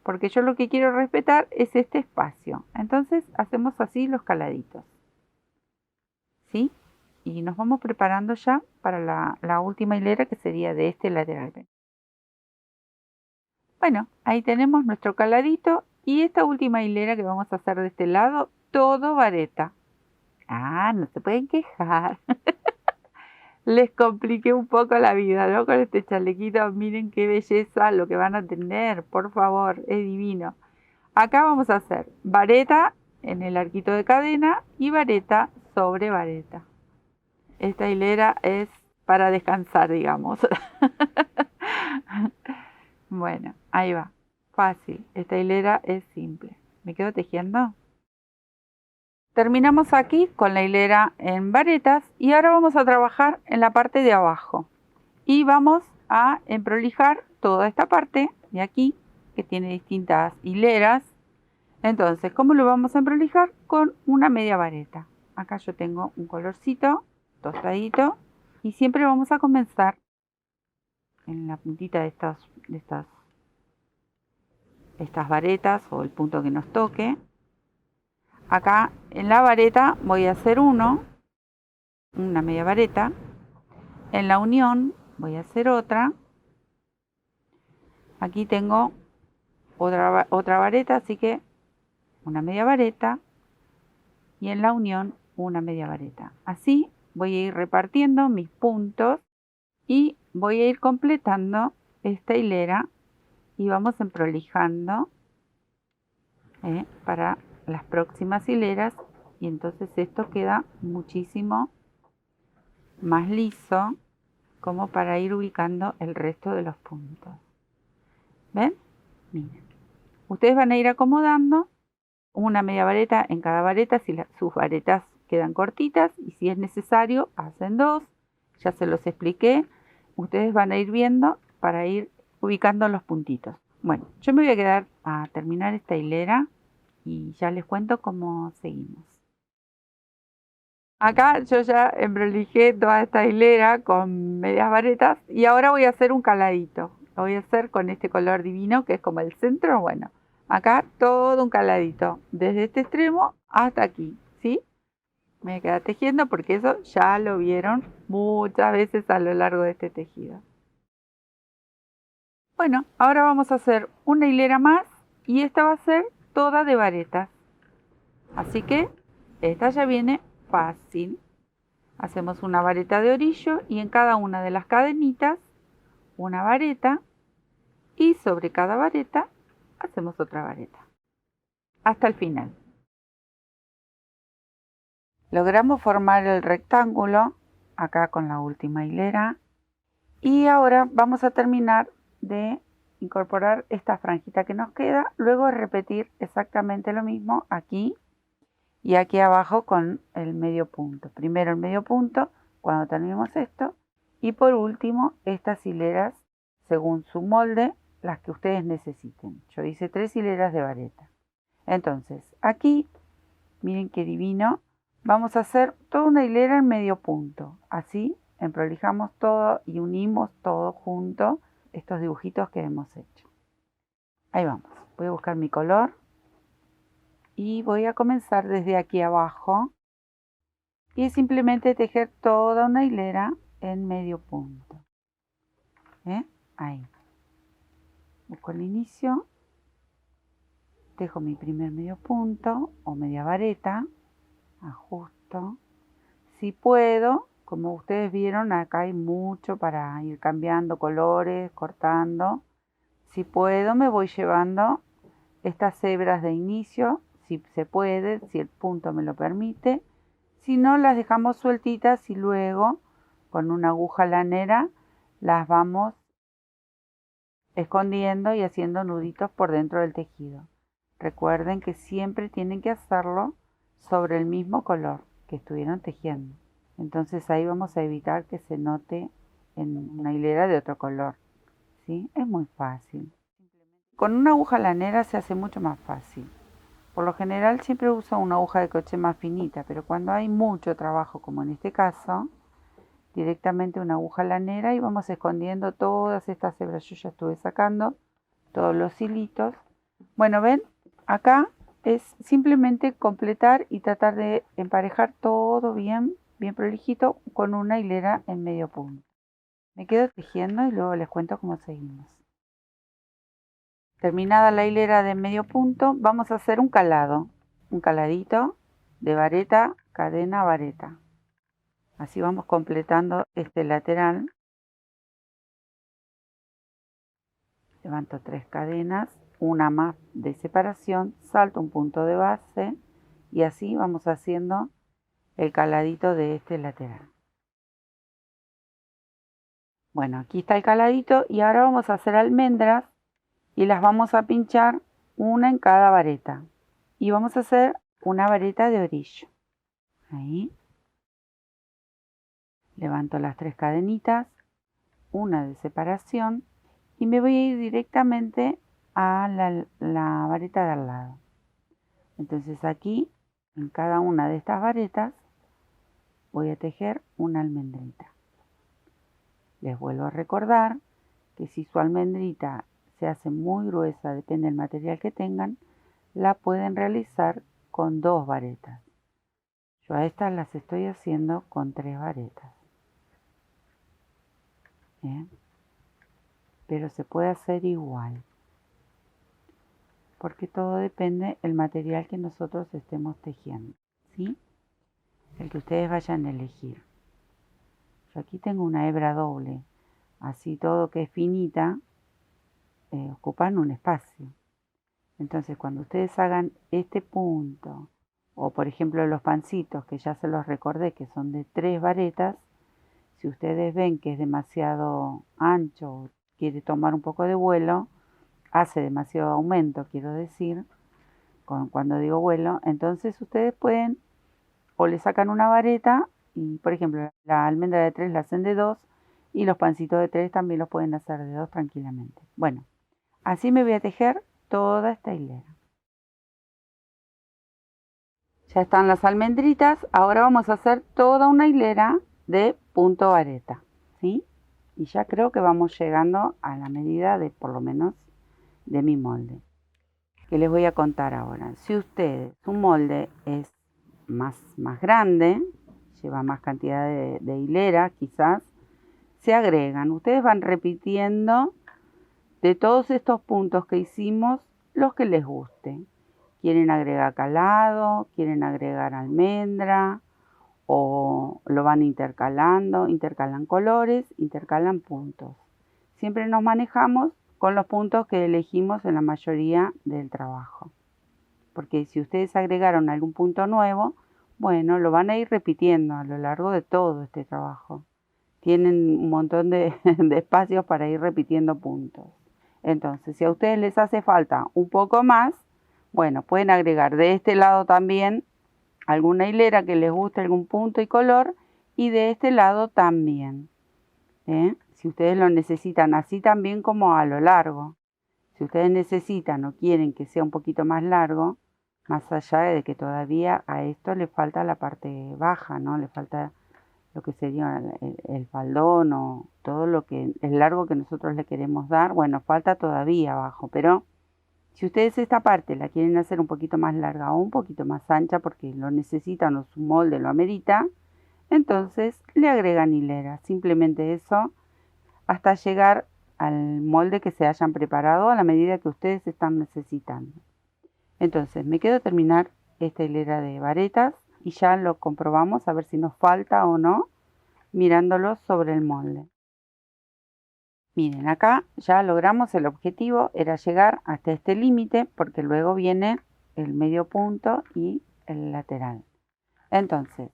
porque yo lo que quiero respetar es este espacio. Entonces hacemos así los caladitos, ¿sí? Y nos vamos preparando ya para la última hilera, que sería de este lateral. Bueno, ahí tenemos nuestro caladito y esta última hilera que vamos a hacer de este lado, todo vareta. Ah, no se pueden quejar. Les compliqué un poco la vida, ¿no? Con este chalequito, miren qué belleza lo que van a tener, por favor, es divino. Acá vamos a hacer vareta en el arquito de cadena y vareta sobre vareta. Esta hilera es para descansar, digamos. Bueno, ahí va. Fácil. Esta hilera es simple. ¿Me quedo tejiendo? Terminamos aquí con la hilera en varetas y ahora vamos a trabajar en la parte de abajo. Y vamos a emprolijar toda esta parte de aquí, que tiene distintas hileras. Entonces, ¿cómo lo vamos a emprolijar? Con una media vareta. Acá yo tengo un colorcito tostadito y siempre vamos a comenzar en la puntita de estas varetas o el punto que nos toque. Acá en la vareta voy a hacer una media vareta. En la unión voy a hacer otra. Aquí tengo otra vareta, así que una media vareta. Y en la unión una media vareta. Así voy a ir repartiendo mis puntos y voy a ir completando esta hilera y vamos emprolijando para las próximas hileras, y entonces esto queda muchísimo más liso como para ir ubicando el resto de los puntos. ¿Ven? Miren. Ustedes van a ir acomodando una media vareta en cada vareta si sus varetas quedan cortitas, y si es necesario hacen 2. Ya se los expliqué. Ustedes van a ir viendo para ir ubicando los puntitos. Bueno, yo me voy a quedar a terminar esta hilera y ya les cuento cómo seguimos. Acá yo ya emprolijé toda esta hilera con medias varetas y ahora voy a hacer un caladito. Lo voy a hacer con este color divino que es como el centro. Bueno, acá todo un caladito, desde este extremo hasta aquí, ¿sí? Me voy a quedar tejiendo porque eso ya lo vieron muchas veces a lo largo de este tejido. Bueno, ahora vamos a hacer una hilera más y esta va a ser toda de varetas. Así que esta ya viene fácil. Hacemos una vareta de orillo y en cada una de las cadenitas una vareta, y sobre cada vareta hacemos otra vareta hasta el final. Logramos formar el rectángulo acá con la última hilera y ahora vamos a terminar de incorporar esta franjita que nos queda, luego de repetir exactamente lo mismo aquí y aquí abajo con el medio punto. Primero el medio punto cuando terminemos esto, y por último estas hileras según su molde, las que ustedes necesiten. Yo hice 3 hileras de vareta. Entonces aquí miren qué divino, vamos a hacer toda una hilera en medio punto. Así emprolijamos todo y unimos todo junto estos dibujitos que hemos hecho. Ahí vamos, voy a buscar mi color y voy a comenzar desde aquí abajo y simplemente tejer toda una hilera en medio punto. Ahí. Busco el inicio, tejo mi primer medio punto o media vareta, ajusto. Si puedo, como ustedes vieron, acá hay mucho para ir cambiando colores, cortando. Si puedo, me voy llevando estas hebras de inicio, si se puede, si el punto me lo permite. Si no, las dejamos sueltitas y luego con una aguja lanera las vamos escondiendo y haciendo nuditos por dentro del tejido. Recuerden que siempre tienen que hacerlo sobre el mismo color que estuvieron tejiendo. Entonces ahí vamos a evitar que se note en una hilera de otro color, ¿sí? Es muy fácil. Con una aguja lanera se hace mucho más fácil. Por lo general siempre uso una aguja de crochet más finita, pero cuando hay mucho trabajo, como en este caso, directamente una aguja lanera y vamos escondiendo todas estas hebras. Yo ya estuve sacando todos los hilitos. Bueno, ven, acá es simplemente completar y tratar de emparejar todo bien prolijito con una hilera en medio punto. Me quedo tejiendo y luego les cuento cómo seguimos. Terminada la hilera de medio punto, vamos a hacer un calado, un caladito de vareta, cadena, vareta. Así vamos completando este lateral. Levanto 3 cadenas, una más de separación, salto un punto de base y así vamos haciendo el caladito de este lateral. Bueno, aquí está el caladito y ahora vamos a hacer almendras y las vamos a pinchar una en cada vareta. Y vamos a hacer una vareta de orillo. Ahí. Levanto las 3 cadenitas, una de separación y me voy a ir directamente a la vareta de al lado. Entonces aquí, en cada una de estas varetas, voy a tejer una almendrita. Les vuelvo a recordar que si su almendrita se hace muy gruesa, depende del material que tengan, la pueden realizar con 2 varetas. Yo a estas las estoy haciendo con 3 varetas. ¿Bien? Pero se puede hacer igual, porque todo depende del material que nosotros estemos tejiendo, ¿sí? El que ustedes vayan a elegir. Yo aquí tengo una hebra doble, así todo que es finita, ocupan un espacio. Entonces cuando ustedes hagan este punto, o por ejemplo los pancitos, que ya se los recordé que son de 3 varetas, si ustedes ven que es demasiado ancho o quiere tomar un poco de vuelo, hace demasiado aumento, quiero decir, cuando digo vuelo, entonces ustedes pueden o le sacan una vareta y por ejemplo la almendra de 3 la hacen de 2 y los pancitos de 3 también los pueden hacer de 2 tranquilamente. Bueno, así me voy a tejer toda esta hilera. Ya están las almendritas, ahora vamos a hacer toda una hilera de punto vareta, ¿sí? Y ya creo que vamos llegando a la medida de por lo menos de mi molde, que les voy a contar ahora. Si ustedes, su molde es más grande, lleva más cantidad de hilera quizás, se agregan. Ustedes van repitiendo de todos estos puntos que hicimos los que les guste. Quieren agregar calado, quieren agregar almendra o lo van intercalando, intercalan colores, intercalan puntos. Siempre nos manejamos con los puntos que elegimos en la mayoría del trabajo. Porque si ustedes agregaron algún punto nuevo, bueno, lo van a ir repitiendo a lo largo de todo este trabajo. Tienen un montón de espacios para ir repitiendo puntos. Entonces, si a ustedes les hace falta un poco más, bueno, pueden agregar de este lado también alguna hilera que les guste algún punto y color y de este lado también. Si ustedes lo necesitan así también como a lo largo. Si ustedes necesitan o quieren que sea un poquito más largo, más allá de que todavía a esto le falta la parte baja, ¿no? Le falta lo que sería el faldón o todo lo que el largo que nosotros le queremos dar. Bueno, falta todavía abajo, pero si ustedes esta parte la quieren hacer un poquito más larga o un poquito más ancha porque lo necesitan o su molde lo amerita, entonces le agregan hilera. Simplemente eso hasta llegar al molde que se hayan preparado a la medida que ustedes están necesitando. Entonces me quedo terminar esta hilera de varetas y ya lo comprobamos a ver si nos falta o no mirándolo sobre el molde. Miren, acá ya logramos el objetivo, era llegar hasta este límite porque luego viene el medio punto y el lateral. Entonces,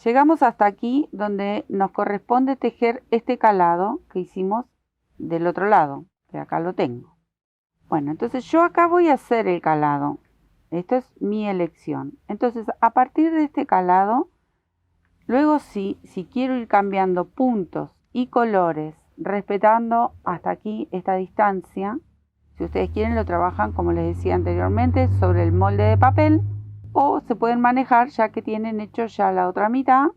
llegamos hasta aquí donde nos corresponde tejer este calado que hicimos del otro lado, que acá lo tengo. Bueno, entonces yo acá voy a hacer el calado. Esto es mi elección. Entonces, a partir de este calado, luego sí, si quiero ir cambiando puntos y colores, respetando hasta aquí esta distancia, si ustedes quieren lo trabajan, como les decía anteriormente, sobre el molde de papel, o se pueden manejar ya que tienen hecho ya la otra mitad.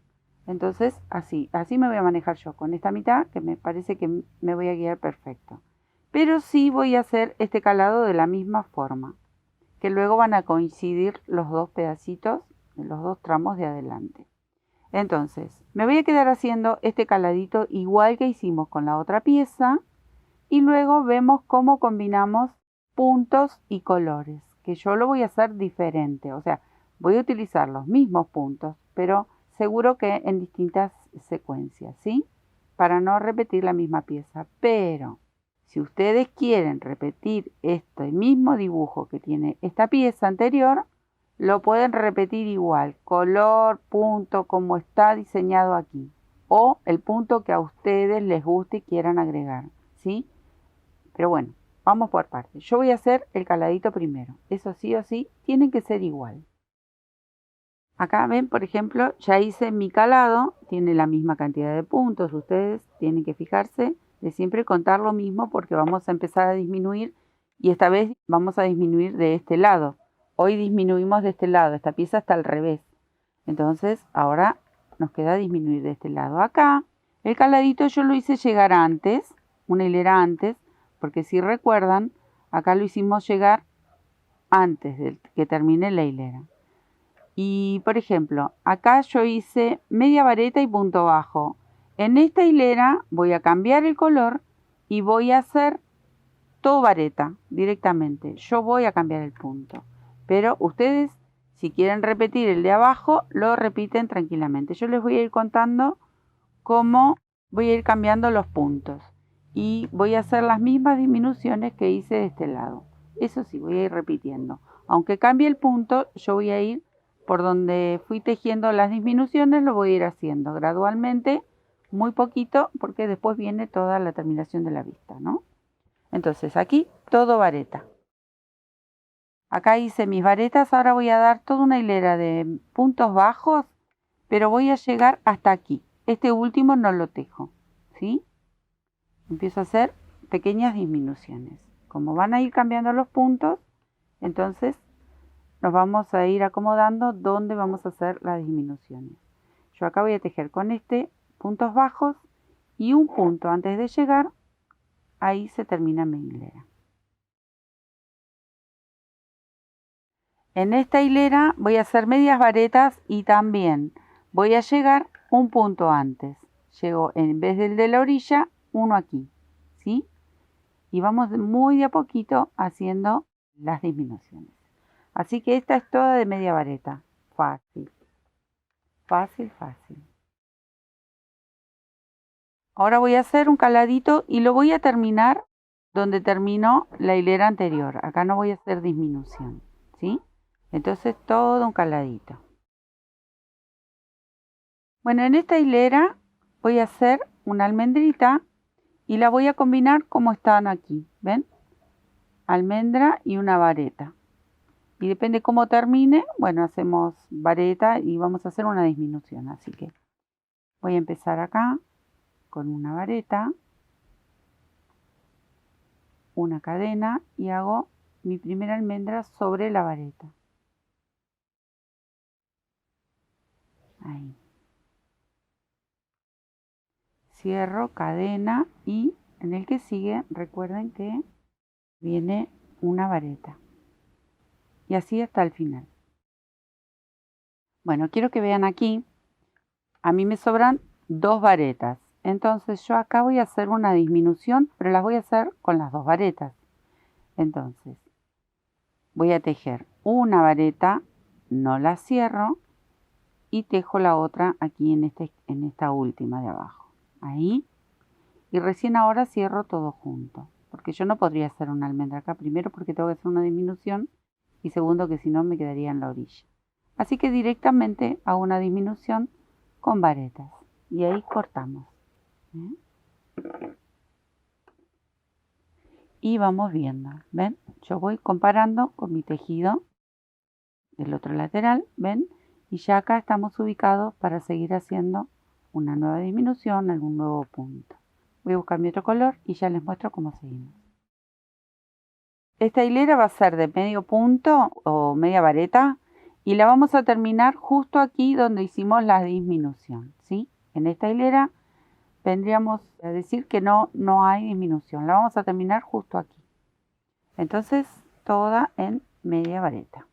Entonces así me voy a manejar yo con esta mitad, que me parece que me voy a guiar perfecto. Pero sí voy a hacer este calado de la misma forma, que luego van a coincidir los dos pedacitos, los dos tramos de adelante. Entonces me voy a quedar haciendo este caladito igual que hicimos con la otra pieza y luego vemos cómo combinamos puntos y colores, que yo lo voy a hacer diferente, o sea, voy a utilizar los mismos puntos, pero seguro que en distintas secuencias, ¿sí? Para no repetir la misma pieza. Pero si ustedes quieren repetir este mismo dibujo que tiene esta pieza anterior, lo pueden repetir igual, color, punto, como está diseñado aquí, o el punto que a ustedes les guste y quieran agregar, ¿sí? Pero bueno, vamos por partes. Yo voy a hacer el caladito primero. Eso sí o sí, tienen que ser igual. Acá ven, por ejemplo, ya hice mi calado. Tiene la misma cantidad de puntos. Ustedes tienen que fijarse de siempre contar lo mismo porque vamos a empezar a disminuir. Y esta vez vamos a disminuir de este lado. Hoy disminuimos de este lado. Esta pieza está al revés. Entonces, ahora nos queda disminuir de este lado. Acá, el caladito yo lo hice llegar antes. Una hilera antes. Porque si recuerdan, acá lo hicimos llegar antes de que termine la hilera. Y por ejemplo, acá yo hice media vareta y punto bajo. En esta hilera voy a cambiar el color y voy a hacer todo vareta directamente. Yo voy a cambiar el punto. Pero ustedes, si quieren repetir el de abajo, lo repiten tranquilamente. Yo les voy a ir contando cómo voy a ir cambiando los puntos. Y voy a hacer las mismas disminuciones que hice de este lado. Eso sí, voy a ir repitiendo. Aunque cambie el punto, yo voy a ir por donde fui tejiendo las disminuciones, lo voy a ir haciendo gradualmente, muy poquito, porque después viene toda la terminación de la vista, ¿no? Entonces aquí todo vareta. Acá hice mis varetas, ahora voy a dar toda una hilera de puntos bajos, pero voy a llegar hasta aquí. Este último no lo tejo, ¿sí? Empiezo a hacer pequeñas disminuciones. Como van a ir cambiando los puntos, entonces nos vamos a ir acomodando donde vamos a hacer las disminuciones. Yo acá voy a tejer con puntos bajos y un punto antes de llegar, ahí se termina mi hilera. En esta hilera voy a hacer medias varetas y también voy a llegar un punto antes. Llego en vez del de la orilla, uno aquí, ¿sí? Y vamos muy de a poquito haciendo las disminuciones. Así que esta es toda de media vareta. Fácil, fácil, fácil. Ahora voy a hacer un caladito y lo voy a terminar donde terminó la hilera anterior. Acá no voy a hacer disminución, ¿sí? Entonces todo un caladito. Bueno, en esta hilera voy a hacer una almendrita y la voy a combinar como están aquí, ¿ven? Almendra y una vareta. Y depende cómo termine, bueno, hacemos vareta y vamos a hacer una disminución. Así que voy a empezar acá con una vareta, una cadena y hago mi primera almendra sobre la vareta. Ahí. Cierro, cadena y en el que sigue recuerden que viene una vareta. Y así hasta el final. Bueno, quiero que vean aquí, a mí me sobran 2 varetas. Entonces yo acá voy a hacer una disminución, pero las voy a hacer con las 2 varetas. Entonces voy a tejer una vareta, no la cierro y tejo la otra aquí en esta última de abajo. Ahí. Y recién ahora cierro todo junto. Porque yo no podría hacer una almendra acá. Primero porque tengo que hacer una disminución. Y segundo que si no me quedaría en la orilla. Así que directamente hago una disminución con varetas. Y ahí cortamos. Y vamos viendo. ¿Ven? Yo voy comparando con mi tejido del otro lateral. ¿Ven? Y ya acá estamos ubicados para seguir haciendo una nueva disminución, algún nuevo punto. Voy a buscar mi otro color y ya les muestro cómo seguimos. Esta hilera va a ser de medio punto o media vareta y la vamos a terminar justo aquí donde hicimos la disminución, ¿sí? En esta hilera vendríamos a decir que no hay disminución, la vamos a terminar justo aquí. Entonces toda en media vareta.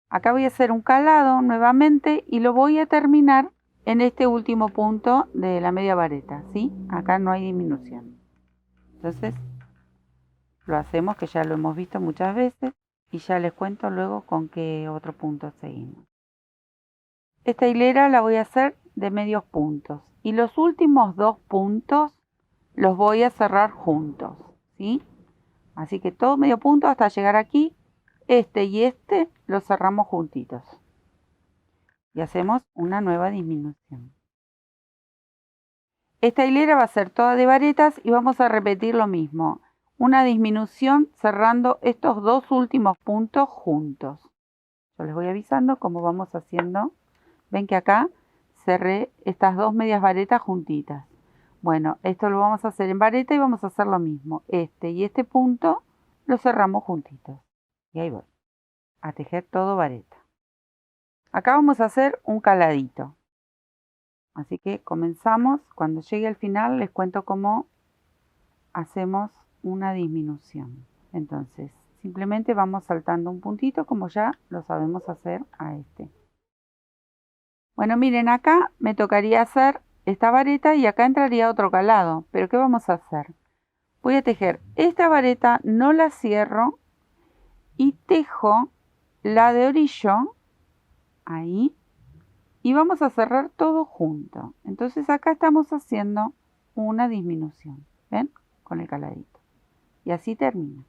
Acá voy a hacer un calado nuevamente y lo voy a terminar en este último punto de la media vareta, ¿sí? Acá no hay disminución. Entonces lo hacemos, que ya lo hemos visto muchas veces, y ya les cuento luego con qué otro punto seguimos. Esta hilera la voy a hacer de medios puntos y los últimos 2 puntos los voy a cerrar juntos, ¿sí? Así que todo medio punto hasta llegar aquí, este y este los cerramos juntitos y hacemos una nueva disminución. Esta hilera va a ser toda de varetas y vamos a repetir lo mismo. Una disminución cerrando estos 2 últimos puntos juntos. Yo les voy avisando cómo vamos haciendo. Ven que acá cerré estas 2 medias varetas juntitas. Bueno, esto lo vamos a hacer en vareta y vamos a hacer lo mismo. Este y este punto lo cerramos juntitos. Y ahí voy. A tejer todo vareta. Acá vamos a hacer un caladito. Así que comenzamos. Cuando llegue al final les cuento cómo hacemos una disminución. Entonces, simplemente vamos saltando un puntito como ya lo sabemos hacer a este. Bueno, miren, acá me tocaría hacer esta vareta y acá entraría otro calado. Pero ¿qué vamos a hacer? Voy a tejer esta vareta, no la cierro y tejo la de orillo, ahí, y vamos a cerrar todo junto. Entonces acá estamos haciendo una disminución, ¿ven? Con el caladito. Y así termina.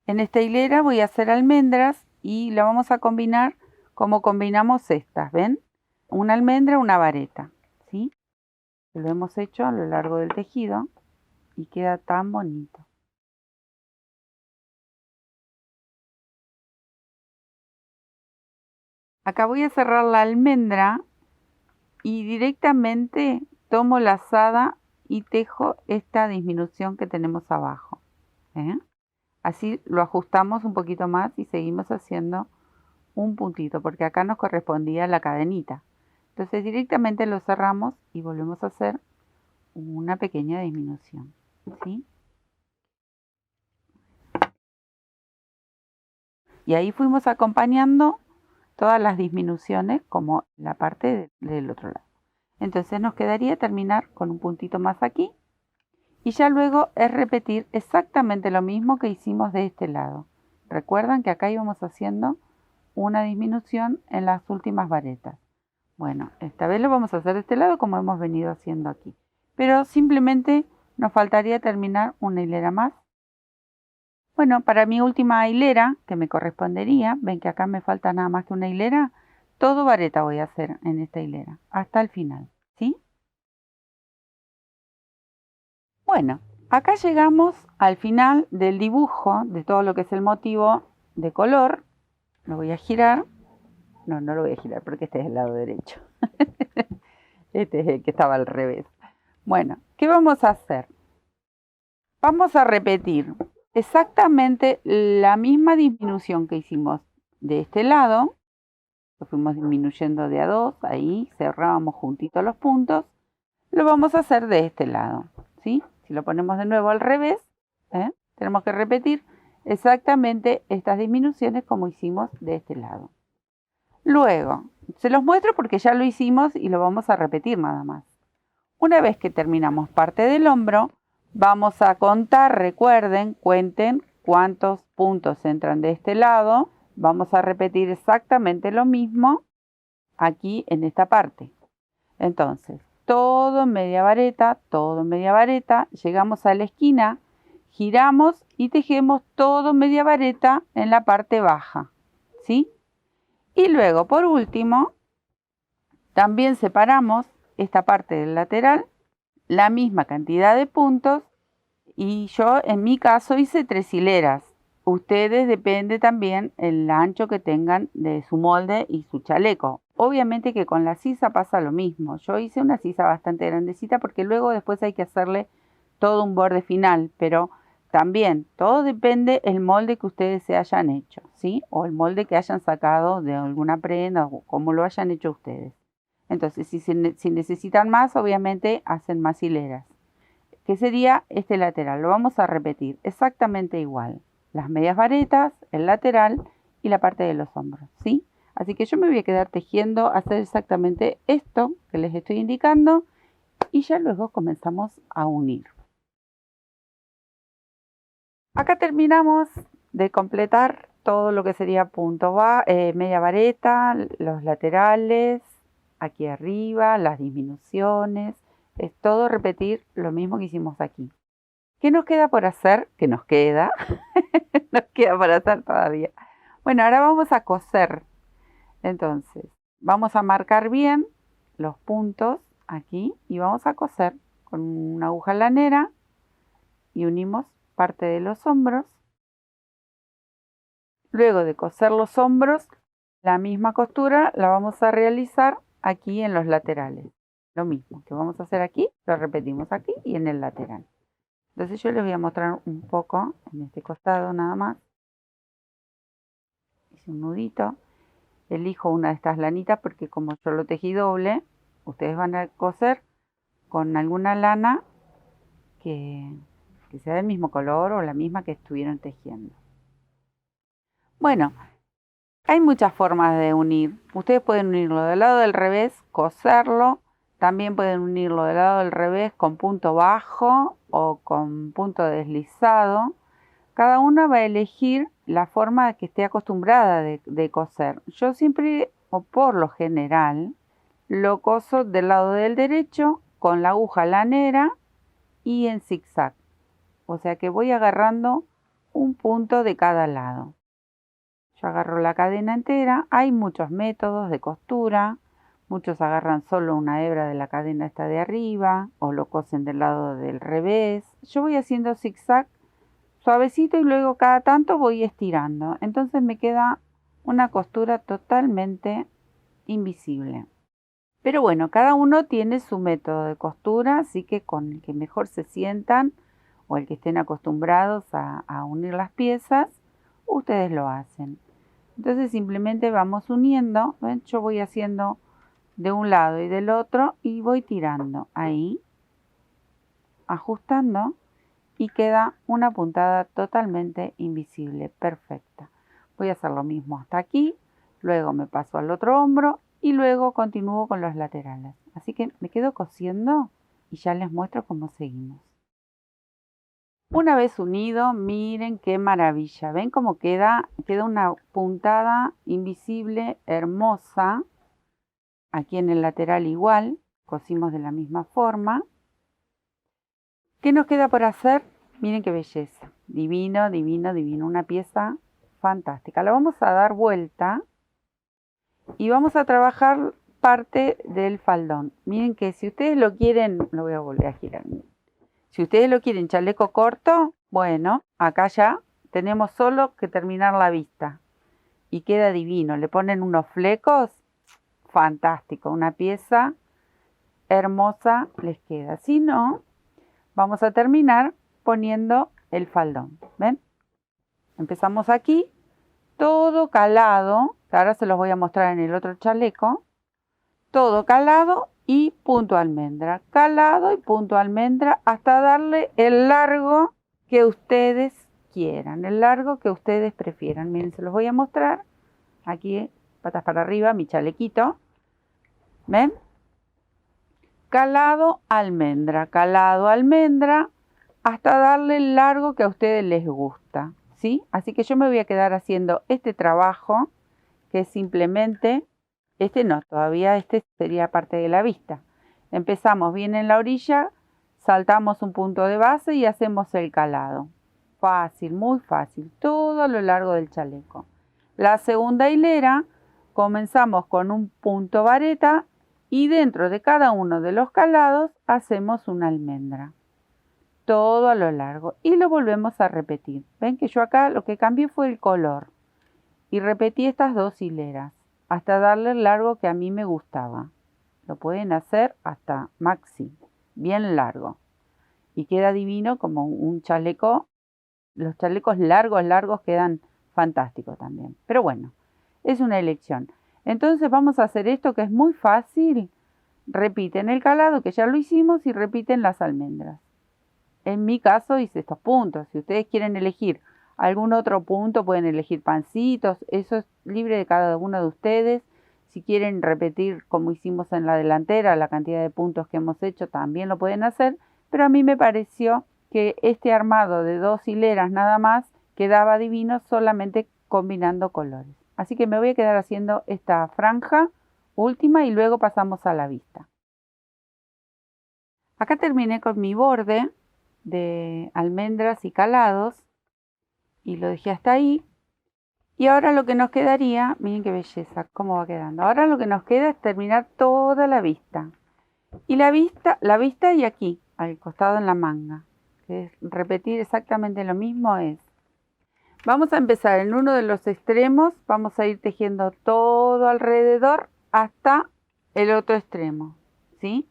En esta hilera voy a hacer almendras y la vamos a combinar como combinamos estas, ¿ven? Una almendra, una vareta, ¿sí? Lo hemos hecho a lo largo del tejido y queda tan bonito. Acá voy a cerrar la almendra y directamente tomo la lazada y tejo esta disminución que tenemos abajo. Así lo ajustamos un poquito más y seguimos haciendo un puntito, porque acá nos correspondía la cadenita. Entonces directamente lo cerramos y volvemos a hacer una pequeña disminución, ¿sí? Y ahí fuimos acompañando todas las disminuciones como la parte del otro lado. Entonces nos quedaría terminar con un puntito más aquí y ya luego es repetir exactamente lo mismo que hicimos de este lado. Recuerdan que acá íbamos haciendo una disminución en las últimas varetas. Bueno, esta vez lo vamos a hacer de este lado como hemos venido haciendo aquí. Pero simplemente nos faltaría terminar una hilera más. Bueno, para mi última hilera, que me correspondería, ven que acá me falta nada más que una hilera, todo vareta voy a hacer en esta hilera, hasta el final, ¿sí? Bueno, acá llegamos al final del dibujo de todo lo que es el motivo de color. Lo voy a girar. No lo voy a girar porque este es el lado derecho. Este es el que estaba al revés. Bueno, ¿qué vamos a hacer? Vamos a repetir exactamente la misma disminución que hicimos de este lado. Lo fuimos disminuyendo de a 2, ahí cerrábamos juntitos los puntos. Lo vamos a hacer de este lado, ¿sí? Si lo ponemos de nuevo al revés, tenemos que repetir exactamente estas disminuciones como hicimos de este lado. Luego, Se los muestro porque ya lo hicimos y lo vamos a repetir nada más. Una vez que terminamos parte del hombro, vamos a contar, recuerden, cuenten cuántos puntos entran de este lado. Vamos a repetir exactamente lo mismo aquí en esta parte. Entonces, todo en media vareta, llegamos a la esquina, giramos y tejemos todo media vareta en la parte baja, ¿sí? Y luego, por último, también separamos esta parte del lateral, la misma cantidad de puntos, y yo en mi caso hice 3 hileras. Ustedes depende también el ancho que tengan de su molde y su chaleco. Obviamente que con la sisa pasa lo mismo. Yo hice una sisa bastante grandecita porque luego después hay que hacerle todo un borde final, pero también todo depende el molde que ustedes se hayan hecho, ¿sí? O el molde que hayan sacado de alguna prenda o como lo hayan hecho ustedes. Entonces, si necesitan más, obviamente hacen más hileras. ¿Qué sería este lateral? Lo vamos a repetir exactamente igual. Las medias varetas, el lateral y la parte de los hombros, ¿sí? Así que yo me voy a quedar tejiendo, hacer exactamente esto que les estoy indicando y ya luego comenzamos a unir. Acá terminamos de completar todo lo que sería media vareta, los laterales, aquí arriba, las disminuciones. Es todo repetir lo mismo que hicimos aquí. ¿Qué nos queda por hacer? ¿Qué nos queda? Nos queda por hacer todavía. Bueno, ahora vamos a coser. Entonces, vamos a marcar bien los puntos aquí y vamos a coser con una aguja lanera y unimos parte de los hombros. Luego de coser los hombros, la misma costura la vamos a realizar aquí en los laterales. Lo mismo que vamos a hacer aquí, lo repetimos aquí y en el lateral. Entonces yo les voy a mostrar un poco en este costado nada más. Hice un nudito. Elijo una de estas lanitas porque como yo lo tejí doble, ustedes van a coser con alguna lana que sea del mismo color o la misma que estuvieron tejiendo. Bueno, hay muchas formas de unir. Ustedes pueden unirlo del lado del revés, coserlo. También pueden unirlo del lado del revés con punto bajo o con punto deslizado. Cada una va a elegir la forma que esté acostumbrada de coser. Yo siempre, o por lo general, lo coso del lado del derecho con la aguja lanera y en zigzag. O sea que voy agarrando un punto de cada lado. Yo agarro la cadena entera. Hay muchos métodos de costura. Muchos agarran solo una hebra de la cadena esta de arriba o lo cosen del lado del revés. Yo voy haciendo zigzag suavecito y luego cada tanto voy estirando. Entonces me queda una costura totalmente invisible. Pero bueno, cada uno tiene su método de costura, así que con el que mejor se sientan o el que estén acostumbrados a unir las piezas, ustedes lo hacen. Entonces simplemente vamos uniendo, ¿ven? Yo voy haciendo de un lado y del otro y voy tirando ahí, ajustando y queda una puntada totalmente invisible, perfecta. Voy a hacer lo mismo hasta aquí, luego me paso al otro hombro y luego continúo con los laterales. Así que me quedo cosiendo y ya les muestro cómo seguimos. Una vez unido, miren qué maravilla. ¿Ven cómo queda? Queda una puntada invisible hermosa. Aquí en el lateral igual, cosimos de la misma forma. ¿Qué nos queda por hacer? Miren qué belleza. Divino, divino, divino. Una pieza fantástica. La vamos a dar vuelta y vamos a trabajar parte del faldón. Miren que si ustedes lo quieren, lo voy a volver a girar. Si ustedes lo quieren chaleco corto, bueno, acá ya tenemos solo que terminar la vista. Y queda divino. Le ponen unos flecos. Fantástico. Una pieza hermosa les queda. Si no, vamos a terminar poniendo el faldón. ¿Ven? Empezamos aquí. Todo calado. Ahora se los voy a mostrar en el otro chaleco. Todo calado y punto almendra. Calado y punto almendra hasta darle el largo que ustedes quieran. El largo que ustedes prefieran. Miren, se los voy a mostrar. Aquí, patas para arriba, mi chalequito. ¿Ven? Calado almendra, hasta darle el largo que a ustedes les gusta, ¿sí? Así que yo me voy a quedar haciendo este trabajo, que es simplemente, todavía este sería parte de la vista. Empezamos bien en la orilla, saltamos un punto de base y hacemos el calado. Fácil, muy fácil, todo a lo largo del chaleco. La segunda hilera, comenzamos con un punto vareta y dentro de cada uno de los calados hacemos una almendra. Todo a lo largo y lo volvemos a repetir. Ven que yo acá lo que cambié fue el color y repetí estas 2 hileras hasta darle el largo que a mí me gustaba. Lo pueden hacer hasta maxi, bien largo, y queda divino como un chaleco. Los chalecos largos quedan fantásticos también, pero bueno, es una elección. Entonces vamos a hacer esto que es muy fácil. Repiten el calado que ya lo hicimos y repiten las almendras. En mi caso hice estos puntos. Si ustedes quieren elegir algún otro punto, pueden elegir pancitos. Eso es libre de cada uno de ustedes. Si quieren repetir como hicimos en la delantera, la cantidad de puntos que hemos hecho, también lo pueden hacer. Pero a mí me pareció que este armado de 2 hileras nada más quedaba divino solamente combinando colores. Así que me voy a quedar haciendo esta franja última y luego pasamos a la vista. Acá terminé con mi borde de almendras y calados y lo dejé hasta ahí. Y ahora lo que nos quedaría, miren qué belleza, cómo va quedando. Ahora lo que nos queda es terminar toda la vista. Y la vista y aquí, al costado en la manga. Que es repetir exactamente lo mismo es. Vamos a empezar en uno de los extremos, vamos a ir tejiendo todo alrededor hasta el otro extremo, ¿sí?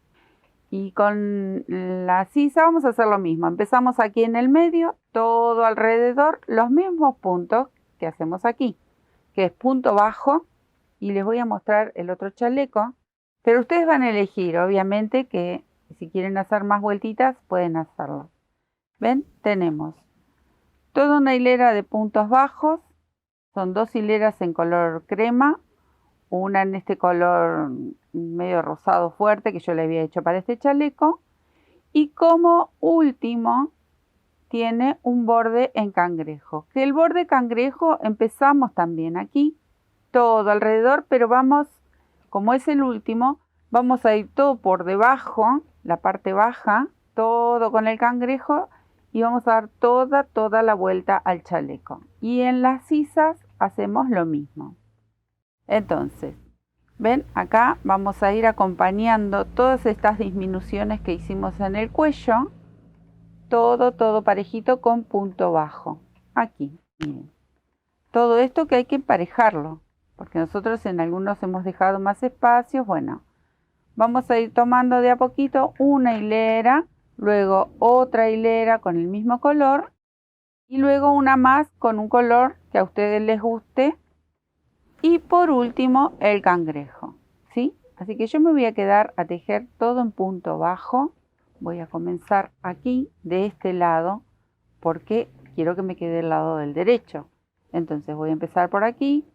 Y con la sisa vamos a hacer lo mismo. Empezamos aquí en el medio, todo alrededor, los mismos puntos que hacemos aquí, que es punto bajo, y les voy a mostrar el otro chaleco. Pero ustedes van a elegir, obviamente, que si quieren hacer más vueltitas, pueden hacerlo. ¿Ven? Tenemos toda una hilera de puntos bajos, son 2 hileras en color crema, una en este color medio rosado fuerte que yo le había hecho para este chaleco, y como último tiene un borde en cangrejo, que el borde cangrejo empezamos también aquí, todo alrededor, pero vamos, como es el último, vamos a ir todo por debajo, la parte baja, todo con el cangrejo, y vamos a dar toda la vuelta al chaleco. Y en las sisas hacemos lo mismo. Entonces, ven, acá vamos a ir acompañando todas estas disminuciones que hicimos en el cuello, todo parejito con punto bajo. Aquí, miren. Todo esto que hay que emparejarlo, porque nosotros en algunos hemos dejado más espacios. Bueno, vamos a ir tomando de a poquito una hilera, luego otra hilera con el mismo color y luego una más con un color que a ustedes les guste. Y por último, el cangrejo, ¿sí? Así que yo me voy a quedar a tejer todo en punto bajo. Voy a comenzar aquí, de este lado, porque quiero que me quede el lado del derecho. Entonces voy a empezar por aquí,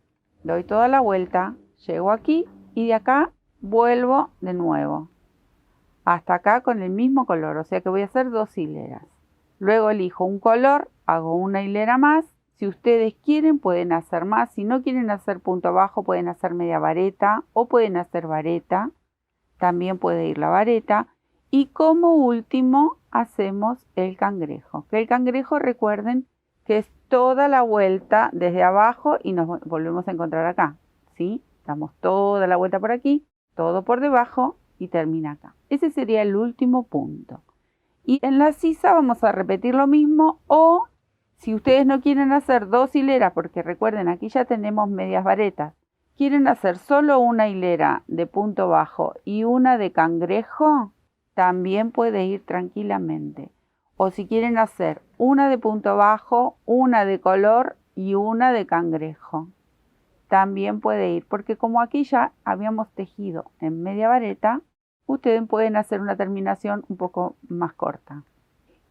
doy toda la vuelta, llego aquí y de acá vuelvo de nuevo. Hasta acá con el mismo color, o sea que voy a hacer 2 hileras. Luego elijo un color, hago una hilera más. Si ustedes quieren pueden hacer más, si no quieren hacer punto bajo pueden hacer media vareta o pueden hacer vareta, también puede ir la vareta. Y como último hacemos el cangrejo, que el cangrejo recuerden que es toda la vuelta desde abajo y nos volvemos a encontrar acá, ¿sí? Damos toda la vuelta por aquí, todo por debajo y termina acá. Ese sería el último punto. Y en la sisa vamos a repetir lo mismo, o si ustedes no quieren hacer 2 hileras, porque recuerden aquí ya tenemos medias varetas, quieren hacer solo una hilera de punto bajo y una de cangrejo, también puede ir tranquilamente. O si quieren hacer una de punto bajo, una de color y una de cangrejo, también puede ir, porque como aquí ya habíamos tejido en media vareta, ustedes pueden hacer una terminación un poco más corta.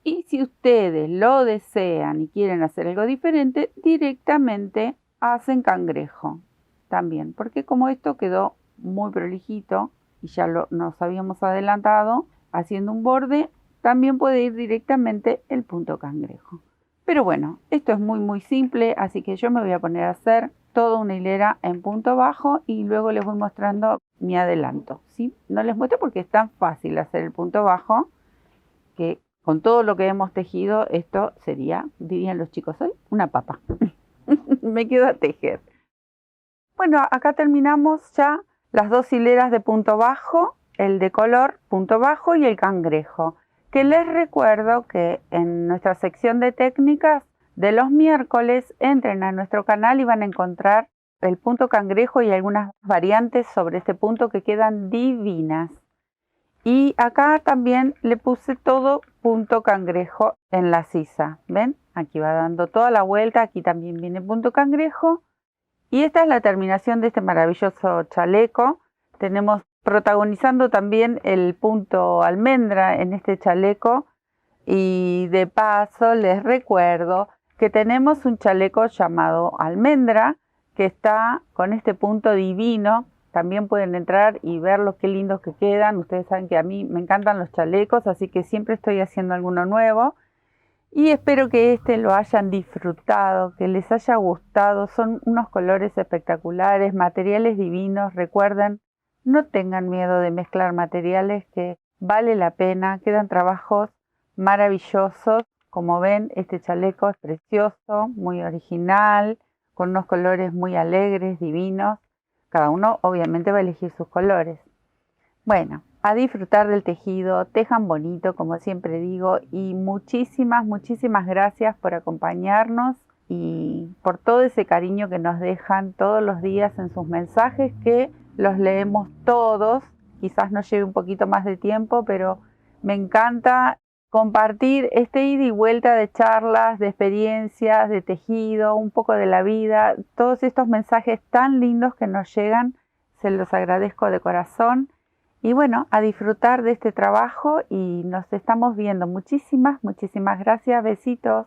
Y si ustedes lo desean y quieren hacer algo diferente, directamente hacen cangrejo también, porque como esto quedó muy prolijito y ya nos habíamos adelantado haciendo un borde, también puede ir directamente el punto cangrejo. Pero bueno, esto es muy simple, así que yo me voy a poner a hacer toda una hilera en punto bajo y luego les voy mostrando mi adelanto, ¿sí? No les muestro porque es tan fácil hacer el punto bajo que con todo lo que hemos tejido, esto sería, dirían los chicos hoy, una papa. Me quedo a tejer. Bueno, acá terminamos ya las dos hileras de punto bajo, el de color punto bajo y el cangrejo. Que les recuerdo que en nuestra sección de técnicas de los miércoles entren a nuestro canal y van a encontrar el punto cangrejo y algunas variantes sobre este punto que quedan divinas. Y acá también le puse todo punto cangrejo en la sisa. ¿Ven? Aquí va dando toda la vuelta, aquí también viene punto cangrejo. Y esta es la terminación de este maravilloso chaleco. Tenemos protagonizando también el punto almendra en este chaleco. Y de paso les recuerdo que tenemos un chaleco llamado almendra que está con este punto divino. También pueden entrar y verlos qué lindos que quedan. Ustedes saben que a mí me encantan los chalecos, así que siempre estoy haciendo alguno nuevo. Y espero que lo hayan disfrutado, que les haya gustado. Son unos colores espectaculares, materiales divinos. Recuerden, no tengan miedo de mezclar materiales, que vale la pena. Quedan trabajos maravillosos. Como ven, este chaleco es precioso, muy original, con unos colores muy alegres, divinos. Cada uno obviamente va a elegir sus colores. Bueno, a disfrutar del tejido, tejan bonito, como siempre digo, y muchísimas gracias por acompañarnos y por todo ese cariño que nos dejan todos los días en sus mensajes, que los leemos todos. Quizás nos lleve un poquito más de tiempo, pero me encanta compartir este ida y vuelta de charlas, de experiencias, de tejido, un poco de la vida. Todos estos mensajes tan lindos que nos llegan, se los agradezco de corazón. Y bueno, a disfrutar de este trabajo y nos estamos viendo. Muchísimas gracias. Besitos.